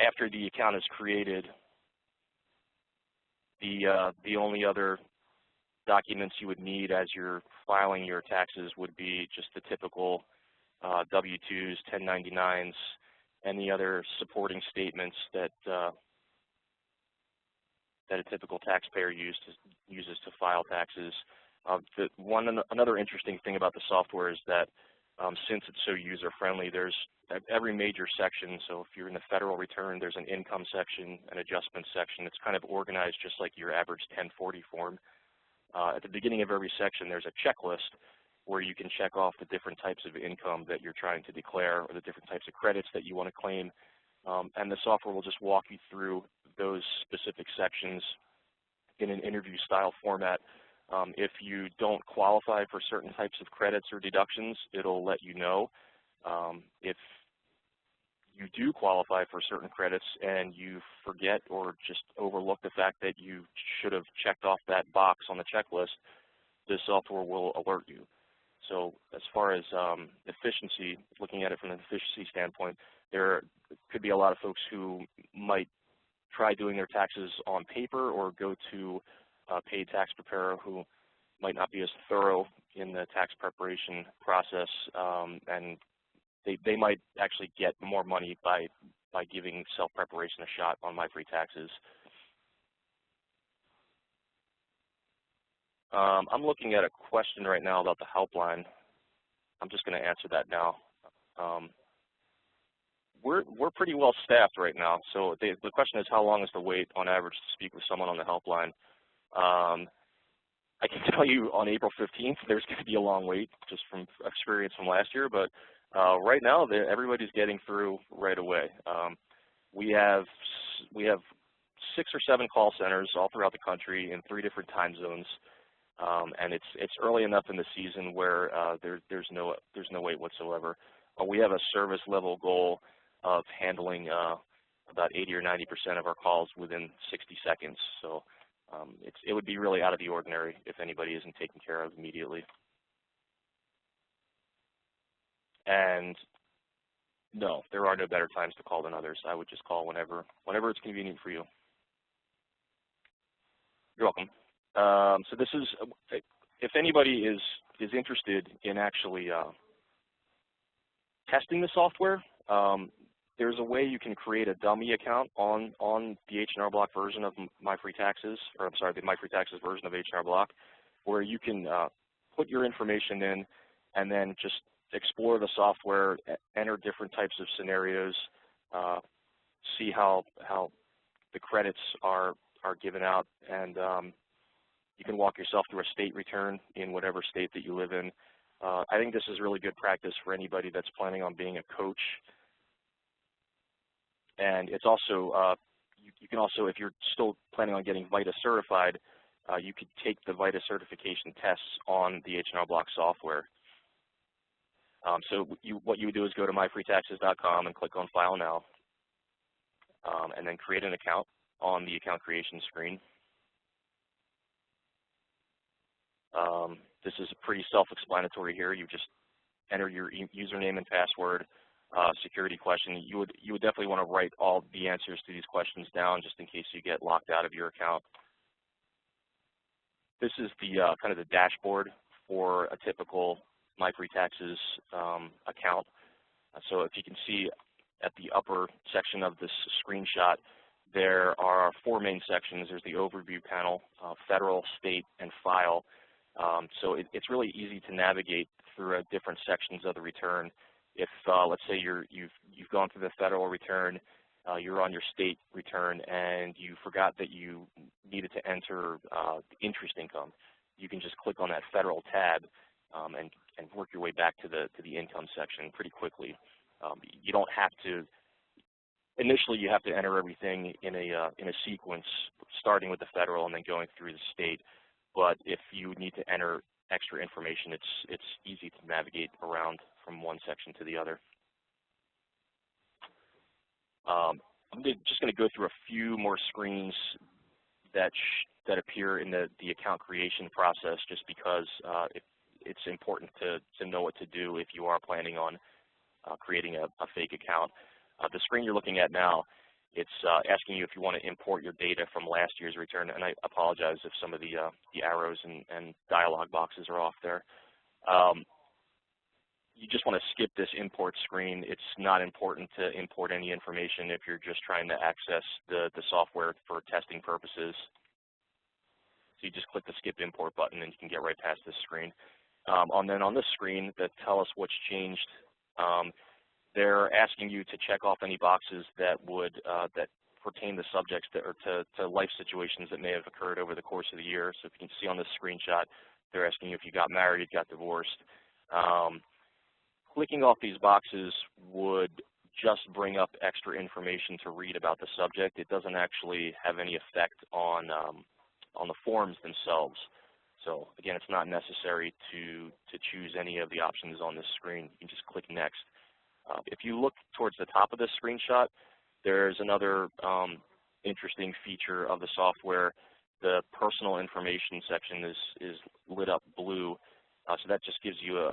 After the account is created, the only other documents you would need as you're filing your taxes would be just the typical W-2s, 1099s, and the other supporting statements that a typical taxpayer uses to file taxes. Another interesting thing about the software is that since it's so user-friendly, there's every major section. So if you're in the federal return, there's an income section, an adjustment section. It's kind of organized just like your average 1040 form. At the beginning of every section, there's a checklist where you can check off the different types of income that you're trying to declare or the different types of credits that you want to claim. And the software will just walk you through those specific sections in an interview-style format. If you don't qualify for certain types of credits or deductions, it'll let you know. If you do qualify for certain credits and you forget or just overlook the fact that you should have checked off that box on the checklist, the software will alert you. So as far as efficiency, looking at it from an efficiency standpoint, there could be a lot of folks who might try doing their taxes on paper or go to a paid tax preparer who might not be as thorough in the tax preparation process, and they might actually get more money by giving self-preparation a shot on MyFreeTaxes. I'm looking at a question right now about the helpline. I'm just going to answer that now. We're pretty well staffed right now, so the question is, how long is the wait on average to speak with someone on the helpline? I can tell you on April 15th, there's going to be a long wait, just from experience from last year, but right now, everybody's getting through right away. We have 6 or 7 call centers all throughout the country in 3 different time zones, and it's early enough in the season where there's no wait whatsoever. We have a service level goal of handling about 80 or 90% of our calls within 60 seconds. So it would be really out of the ordinary if anybody isn't taken care of immediately. And no, there are no better times to call than others. I would just call whenever it's convenient for you. You're welcome. So this is, if anybody is interested in actually testing the software, there's a way you can create a dummy account on the H&R Block version of MyFreeTaxes, or I'm sorry, the MyFreeTaxes version of H&R Block, where you can put your information in and then just explore the software, enter different types of scenarios, see how the credits are given out, and you can walk yourself through a state return in whatever state that you live in. I think this is really good practice for anybody that's planning on being a coach. And it's also, you can also, if you're still planning on getting VITA certified, you could take the VITA certification tests on the H&R Block software. So what you would do is go to myfreetaxes.com and click on File Now, and then create an account on the account creation screen. This is pretty self-explanatory here. You just enter your username and password. Security question. You would definitely want to write all the answers to these questions down just in case you get locked out of your account. This is the kind of the dashboard for a typical MyFreeTaxes account. So if you can see at the upper section of this screenshot, there are 4 main sections. There's the overview panel, federal, state, and file. So it's really easy to navigate through different sections of the return. If let's say you've gone through the federal return, you're on your state return, and you forgot that you needed to enter interest income, you can just click on that federal tab and work your way back to the income section pretty quickly. You don't have to. Initially, you have to enter everything in a sequence, starting with the federal and then going through the state. But if you need to enter extra information, it's easy to navigate around from one section to the other. I'm just going to go through a few more screens that appear in the account creation process, just because it's important to know what to do if you are planning on creating a fake account. The screen you're looking at now, it's asking you if you want to import your data from last year's return, and I apologize if some of the arrows and dialog boxes are off there. You just want to skip this import screen. It's not important to import any information if you're just trying to access the software for testing purposes. So you just click the skip import button and you can get right past this screen. And then on this screen that tell us what's changed, they're asking you to check off any boxes that would that pertain to subjects that are to life situations that may have occurred over the course of the year. So if you can see on this screenshot, they're asking you if you got married, got divorced. Clicking off these boxes would just bring up extra information to read about the subject. It doesn't actually have any effect on the forms themselves. So again, it's not necessary to choose any of the options on this screen. You can just click next. If you look towards the top of this screenshot, there's another interesting feature of the software. The personal information section is lit up blue, so that just gives you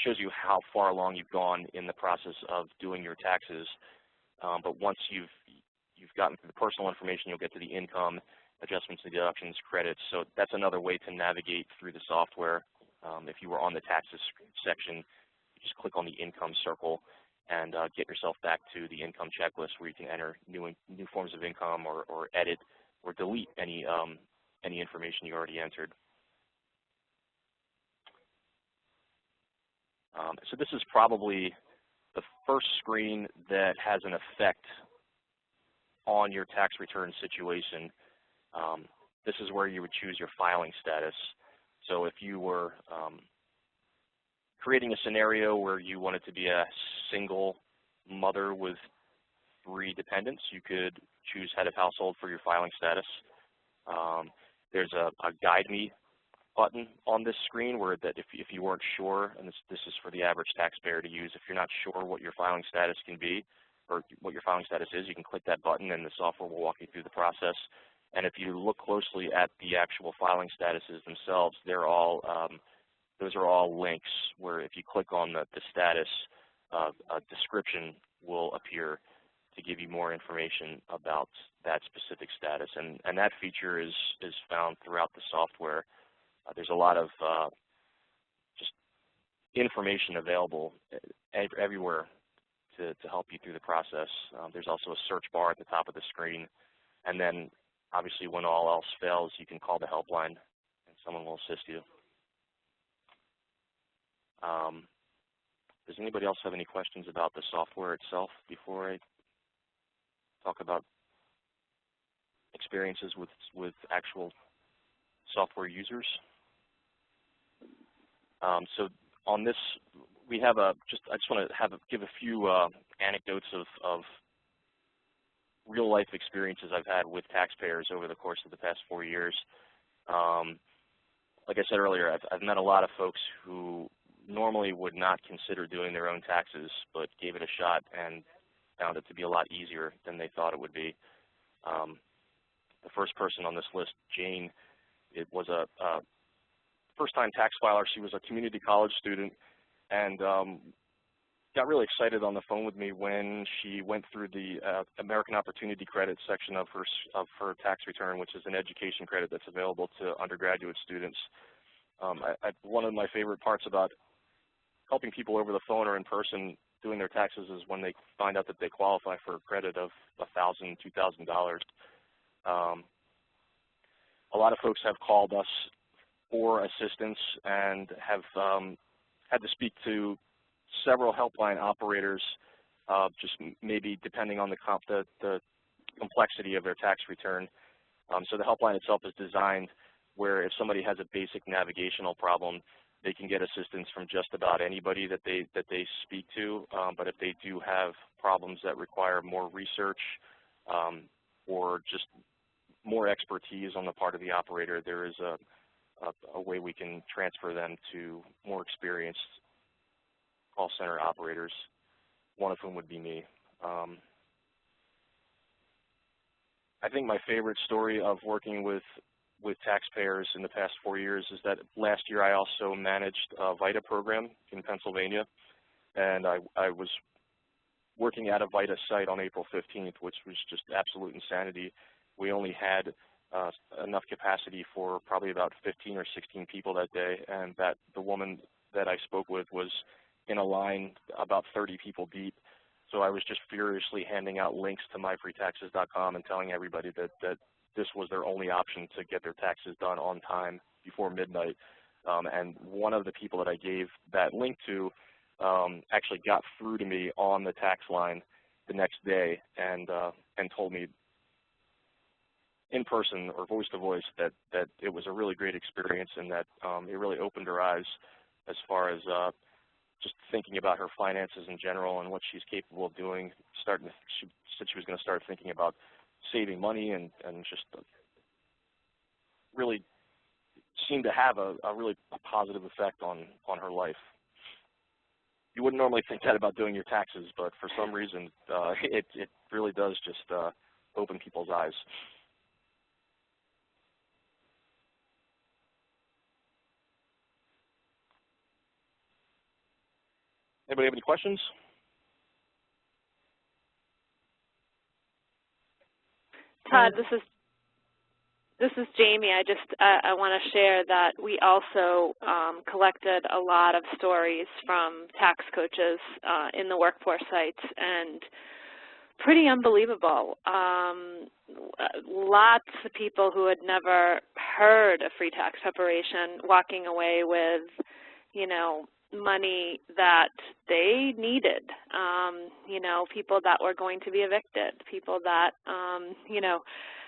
shows you how far along you've gone in the process of doing your taxes. But once you've gotten to the personal information, you'll get to the income, adjustments, deductions, credits. So that's another way to navigate through the software. If you were on the taxes section, you just click on the income circle and get yourself back to the income checklist where you can enter new forms of income or edit or delete any information you already entered. So this is probably the first screen that has an effect on your tax return situation. This is where you would choose your filing status. So if you were creating a scenario where you wanted to be a single mother with 3 dependents, you could choose head of household for your filing status. There's a guide me button on this screen where that if you weren't sure, and this is for the average taxpayer to use, if you're not sure what your filing status can be or what your filing status is, you can click that button and the software will walk you through the process. And if you look closely at the actual filing statuses themselves, they're all those are all links where if you click on the status, a description will appear to give you more information about that specific status. And that feature is found throughout the software. There's a lot of just information available everywhere to help you through the process. There's also a search bar at the top of the screen. And then obviously when all else fails, you can call the helpline and someone will assist you. Does anybody else have any questions about the software itself before I talk about experiences with actual software users? So on this, we have I just want to give a few anecdotes of real life experiences I've had with taxpayers over the course of the past 4 years. Like I said earlier, I've met a lot of folks who normally would not consider doing their own taxes, but gave it a shot and found it to be a lot easier than they thought it would be. The first person on this list, Jane, it was a first-time tax filer. She was a community college student and got really excited on the phone with me when she went through the American Opportunity Credit section of her tax return, which is an education credit that's available to undergraduate students. One of my favorite parts about helping people over the phone or in person doing their taxes is when they find out that they qualify for a credit of $1,000, $2,000. A lot of folks have called us for assistance and have had to speak to several helpline operators, just maybe depending on the complexity of their tax return. So the helpline itself is designed where if somebody has a basic navigational problem, they can get assistance from just about anybody that they speak to. But if they do have problems that require more research or just more expertise on the part of the operator, there is a way we can transfer them to more experienced call center operators, one of whom would be me. I think my favorite story of working with taxpayers in the past 4 years is that last year I also managed a VITA program in Pennsylvania, and I was working at a VITA site on April 15th, which was just absolute insanity. We only had enough capacity for probably about 15 or 16 people that day, and that the woman that I spoke with was in a line about 30 people deep. So I was just furiously handing out links to MyFreeTaxes.com and telling everybody that this was their only option to get their taxes done on time before midnight. And one of the people that I gave that link to actually got through to me on the tax line the next day and told me in person or voice to voice that it was a really great experience and that it really opened her eyes as far as just thinking about her finances in general and what she's capable of doing. She said she was going to start thinking about saving money and just really seemed to have a really positive effect on her life. You wouldn't normally think that about doing your taxes, but for some reason, it really does just open people's eyes. Anybody have any questions? Todd, this is Jamie. I want to share that we also collected a lot of stories from tax coaches in the workforce sites, and pretty unbelievable. Lots of people who had never heard of free tax preparation walking away with, you know, money that they needed, you know, people that were going to be evicted, people that, you know,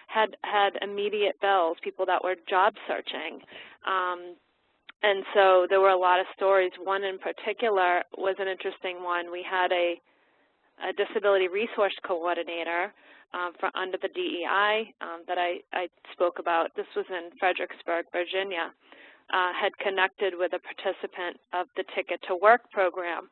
had immediate bills, people that were job searching. And so there were a lot of stories. One in particular was an interesting one. We had a disability resource coordinator under the DEI that I spoke about. This was in Fredericksburg, Virginia. Had connected with a participant of the Ticket to Work program.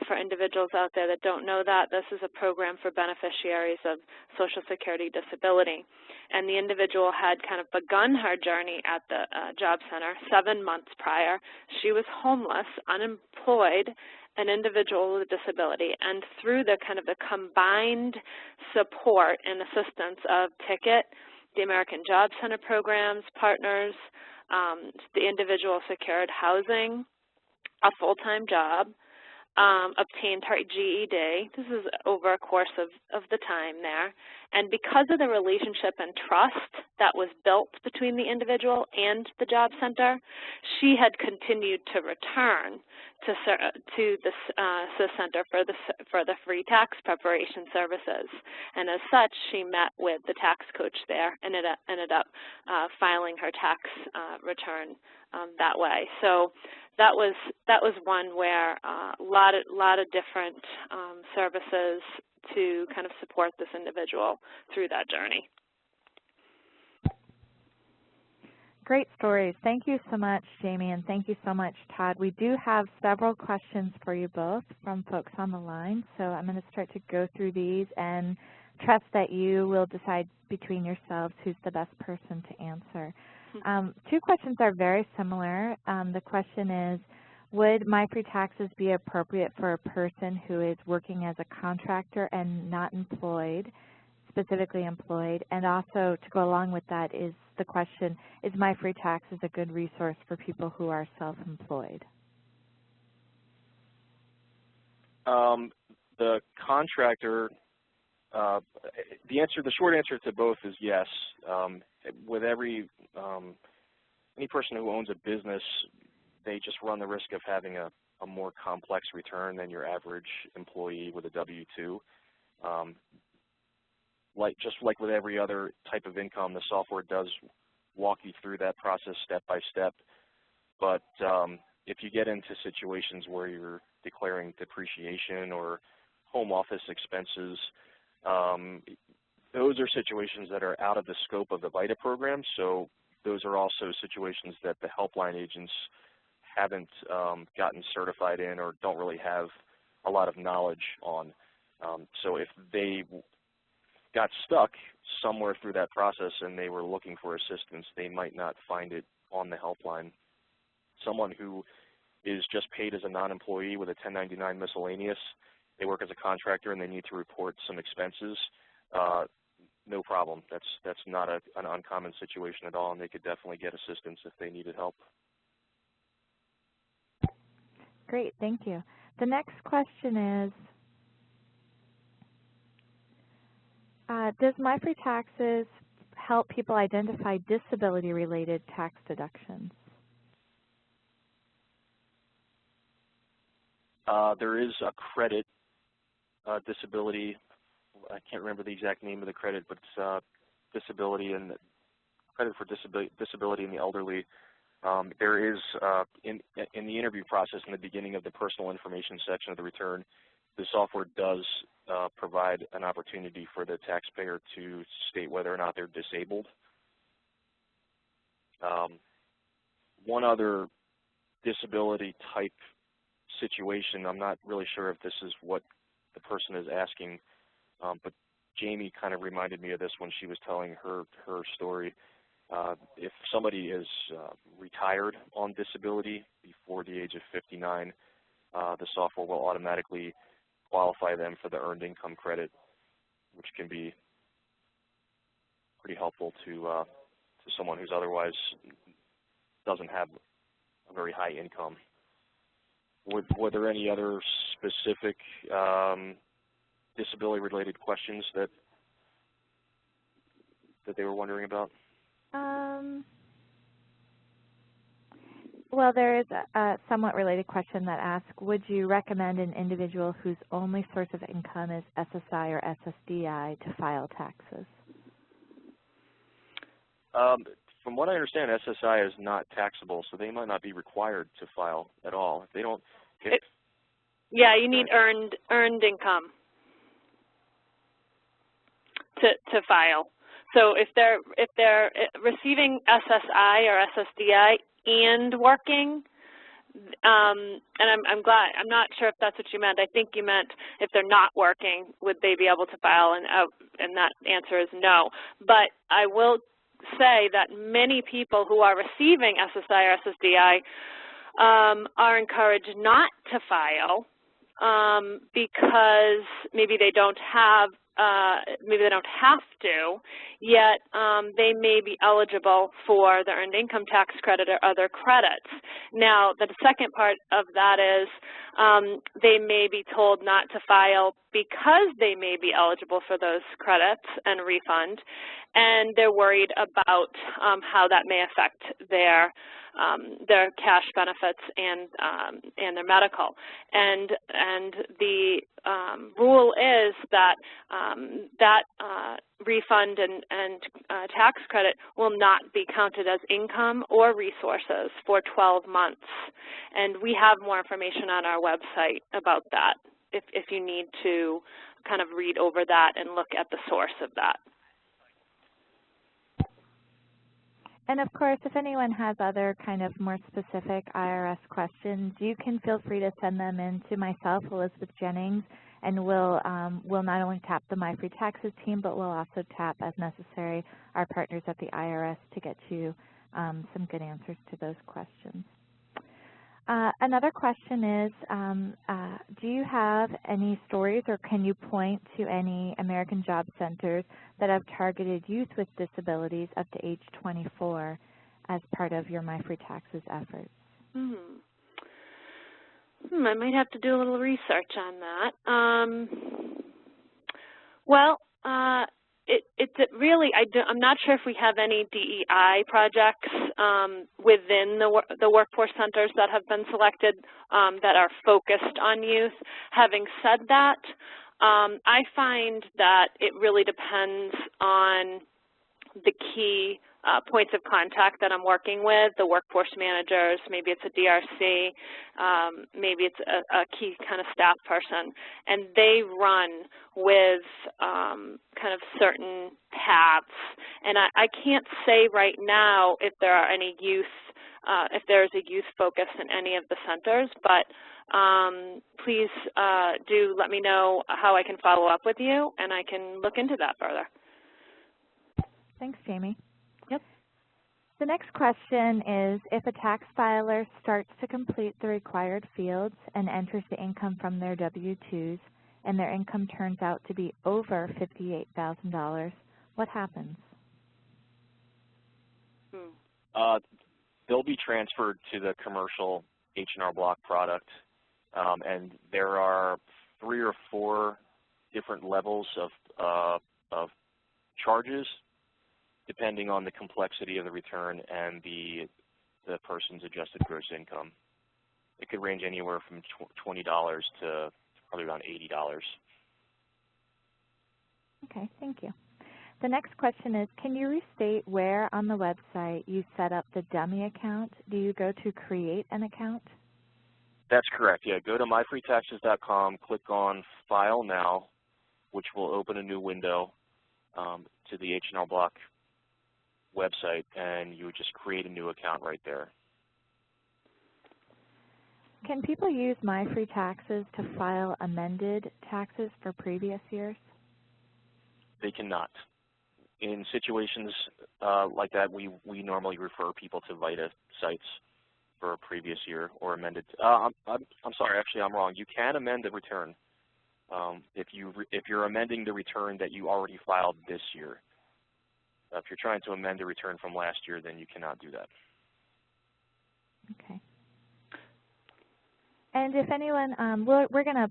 For individuals out there that don't know that, this is a program for beneficiaries of Social Security disability. And the individual had kind of begun her journey at the job center 7 months prior. She was homeless, unemployed, an individual with a disability, and through the kind of the combined support and assistance of Ticket, the American Job Center programs, partners, the individual secured housing, a full-time job, obtained her GED. This is over a course of the time there. And because of the relationship and trust that was built between the individual and the job center, she had continued to return to the center for the free tax preparation services. And as such, she met with the tax coach there and ended up filing her tax return that way. So that was one where a lot of different services to kind of support this individual through that journey. Great stories. Thank you so much, Jamie, and thank you so much, Todd. We do have several questions for you both from folks on the line, so I'm going to start to go through these and trust that you will decide between yourselves who's the best person to answer. Two questions are very similar. The question is, would MyFreeTaxes be appropriate for a person who is working as a contractor and not employed, specifically employed? And also, to go along with that is the question, is MyFreeTaxes a good resource for people who are self-employed? The contractor, the short answer to both is yes. With any person who owns a business, they just run the risk of having a more complex return than your average employee with a W-2. Just like with every other type of income, the software does walk you through that process step by step. But if you get into situations where you're declaring depreciation or home office expenses, those are situations that are out of the scope of the VITA program. So those are also situations that the helpline agents haven't gotten certified in or don't really have a lot of knowledge on. So if they got stuck somewhere through that process and they were looking for assistance, they might not find it on the helpline. Someone who is just paid as a non-employee with a 1099 miscellaneous, they work as a contractor and they need to report some expenses, no problem. That's not an uncommon situation at all, and they could definitely get assistance if they needed help. Great, thank you. The next question is, does MyFreeTaxes help people identify disability-related tax deductions? There is a credit, disability. I can't remember the exact name of the credit, but it's disability and credit for disability in the elderly. There is, in the interview process, in the beginning of the personal information section of the return, the software does provide an opportunity for the taxpayer to state whether or not they're disabled. One other disability type situation, I'm not really sure if this is what the person is asking, but Jamie kind of reminded me of this when she was telling her story. If somebody is retired on disability before the age of 59, the software will automatically qualify them for the earned income credit, which can be pretty helpful to someone who's otherwise doesn't have a very high income. Were there any other specific disability-related questions that they were wondering about? Well, there is a somewhat related question that asks, would you recommend an individual whose only source of income is SSI or SSDI to file taxes? From what I understand, SSI is not taxable, so they might not be required to file at all. If they don't, yeah, you need earned income to file. So if they're receiving SSI or SSDI and working, and I'm glad, I'm not sure if that's what you meant. I think you meant if they're not working, would they be able to file? And that answer is no. But I will say that many people who are receiving SSI or SSDI are encouraged not to file because maybe they don't have to, yet they may be eligible for the earned income tax credit or other credits. Now, the second part of that is they may be told not to file because they may be eligible for those credits and refund, and they're worried about how that may affect their cash benefits and their medical. And the rule is that refund and tax credit will not be counted as income or resources for 12 months. And we have more information on our website about that if you need to kind of read over that and look at the source of that. And of course, if anyone has other kind of more specific IRS questions, you can feel free to send them in to myself, Elizabeth Jennings, and we'll not only tap the MyFreeTaxes team, but we'll also tap, as necessary, our partners at the IRS to get you some good answers to those questions. Another question is, do you have any stories or can you point to any American Job Centers that have targeted youth with disabilities up to age 24 as part of your MyFreeTaxes efforts? I might have to do a little research on that. Well, I'm not sure if we have any DEI projects within the workforce centers that have been selected that are focused on youth. Having said that, I find that it really depends on the key points of contact that I'm working with, the workforce managers, maybe it's a DRC, maybe it's a key kind of staff person, and they run with kind of certain paths. And I can't say right now if there are any youth, if there's a youth focus in any of the centers, but please do let me know how I can follow up with you, and I can look into that further. Thanks, Jamie. Yep. The next question is, if a tax filer starts to complete the required fields and enters the income from their W-2s and their income turns out to be over $58,000, what happens? They'll be transferred to the commercial H&R Block product, and there are 3 or 4 different levels of charges, depending on the complexity of the return and the person's adjusted gross income. It could range anywhere from $20 to probably around $80. Okay, thank you. The next question is, can you restate where on the website you set up the dummy account? Do you go to create an account? That's correct, yeah. Go to MyFreeTaxes.com, click on File Now, which will open a new window to the H&R Block website, and you would just create a new account right there. Can people use MyFreeTaxes to file amended taxes for previous years? They cannot. In situations like that, we normally refer people to VITA sites for a previous year or amended. I'm sorry, actually I'm wrong. You can amend the return if you're amending the return that you already filed this year. If you're trying to amend a return from last year, then you cannot do that. Okay. And if anyone, we're going to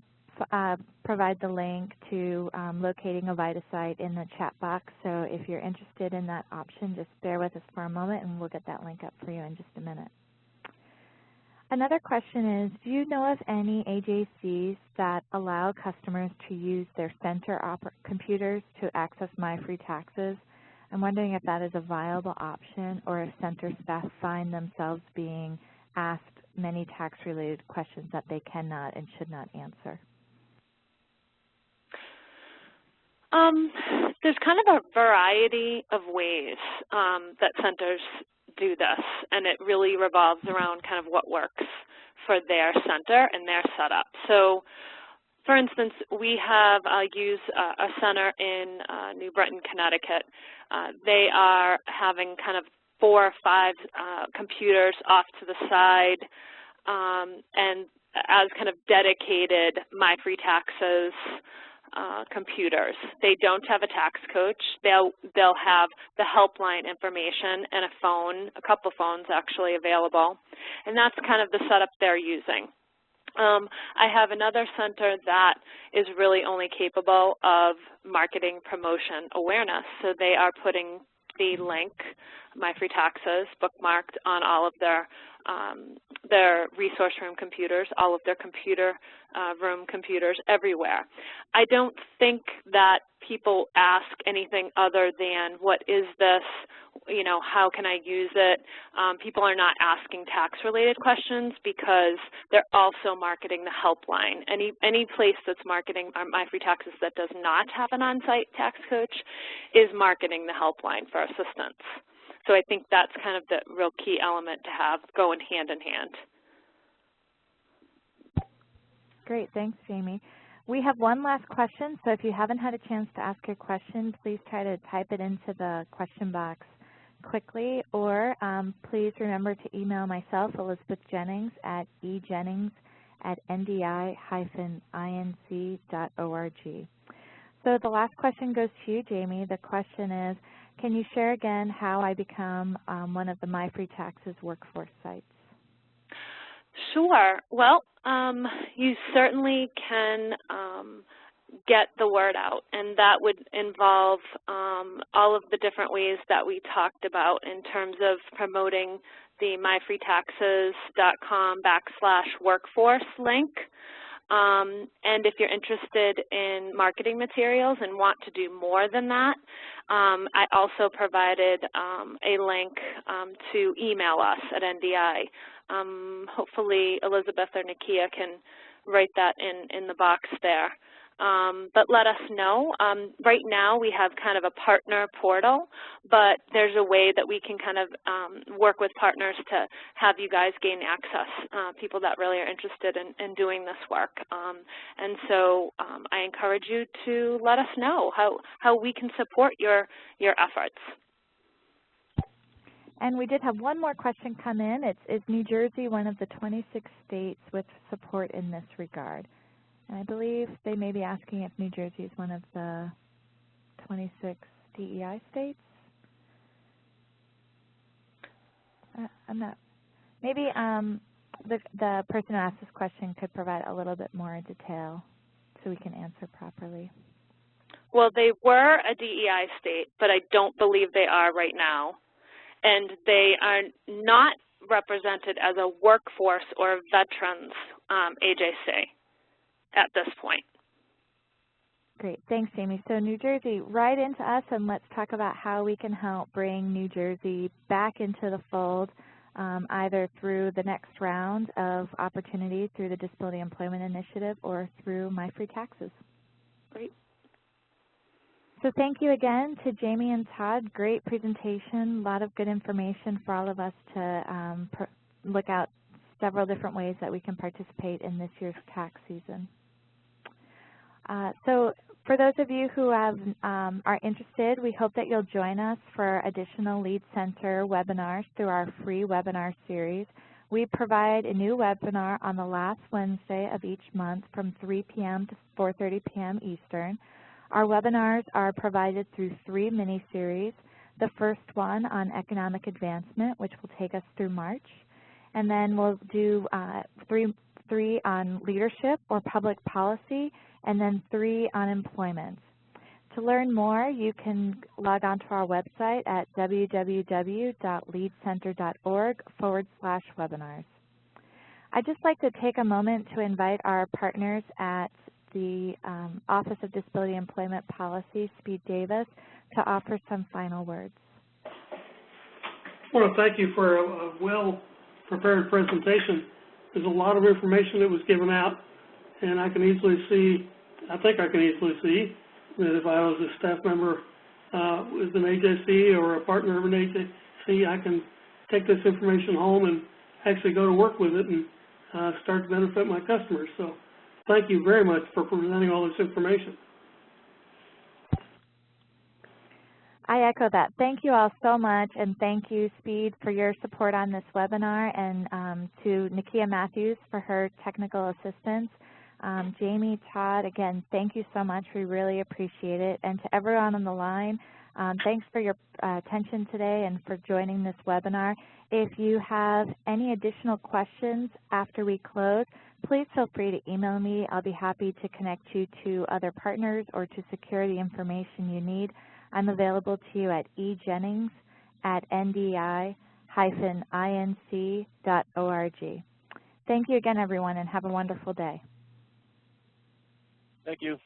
provide the link to locating a VITA site in the chat box. So if you're interested in that option, just bear with us for a moment and we'll get that link up for you in just a minute. Another question is, do you know of any AJCs that allow customers to use their center computers to access MyFreeTaxes? I'm wondering if that is a viable option or if center staff find themselves being asked many tax-related questions that they cannot and should not answer. There's kind of a variety of ways that centers do this, and it really revolves around kind of what works for their center and their setup. So, for instance, we have used a center in New Britain, Connecticut. They are having kind of 4 or 5 computers off to the side and as kind of dedicated MyFreeTaxes computers. They don't have a tax coach. They'll have the helpline information and a phone, a couple phones actually available, and that's kind of the setup they're using. I have another center that is really only capable of marketing, promotion, awareness. So they are putting the link, MyFreeTaxes, bookmarked on all of their resource room computers, all of their computer room computers everywhere. I don't think that people ask anything other than, what is this, you know, how can I use it? People are not asking tax-related questions because they're also marketing the helpline. Any place that's marketing MyFreeTaxes that does not have an on-site tax coach is marketing the helpline for assistance. So I think that's kind of the real key element to have going hand in hand. Great, thanks, Jamie. We have one last question, so if you haven't had a chance to ask your question, please try to type it into the question box quickly, or please remember to email myself, Elizabeth Jennings, at ejennings@ndi-inc.org. So the last question goes to you, Jamie. The question is, can you share again how I become one of the MyFreeTaxes workforce sites? Sure. Well, you certainly can get the word out, and that would involve all of the different ways that we talked about in terms of promoting the myfreetaxes.com/workforce link. And if you're interested in marketing materials and want to do more than that, I also provided a link to email us at NDI. Hopefully Elizabeth or Nakia can write that in the box there. But let us know. Right now we have kind of a partner portal, but there's a way that we can kind of work with partners to have you guys gain access, people that really are interested in doing this work. And so I encourage you to let us know how we can support your efforts. And we did have one more question come in. Is New Jersey one of the 26 states with support in this regard? And I believe they may be asking if New Jersey is one of the 26 DEI states. I'm not. Maybe the person who asked this question could provide a little bit more detail so we can answer properly. Well, they were a DEI state, but I don't believe they are right now. And they are not represented as a workforce or veterans AJC at this point. Great, thanks Jamie. So New Jersey, right into us, and let's talk about how we can help bring New Jersey back into the fold, either through the next round of opportunities through the Disability Employment Initiative or through MyFreeTaxes. Great. So thank you again to Jamie and Todd. Great presentation, a lot of good information for all of us to look out several different ways that we can participate in this year's tax season. So for those of you who are interested, we hope that you'll join us for additional Lead Center webinars through our free webinar series. We provide a new webinar on the last Wednesday of each month from 3 p.m. to 4:30 p.m. Eastern. Our webinars are provided through 3 mini-series. The first one on economic advancement, which will take us through March. And then we'll do three on leadership or public policy, and then 3 on employment. To learn more, you can log on to our website at www.leadcenter.org/webinars. I'd just like to take a moment to invite our partners at the Office of Disability Employment Policy, Speed Davis, to offer some final words. I want to thank you for a well-prepared presentation. There's a lot of information that was given out, and I think I can easily see that if I was a staff member with an AJC or a partner of an AJC, I can take this information home and actually go to work with it and start to benefit my customers. So thank you very much for presenting all this information. I echo that. Thank you all so much, and thank you, Speed, for your support on this webinar, and to Nakia Matthews for her technical assistance. Jamie, Todd, again, thank you so much. We really appreciate it. And to everyone on the line, thanks for your attention today and for joining this webinar. If you have any additional questions after we close, please feel free to email me. I'll be happy to connect you to other partners or to secure the information you need. I'm available to you at ejennings@ndi-inc.org. Thank you again, everyone, and have a wonderful day. Thank you.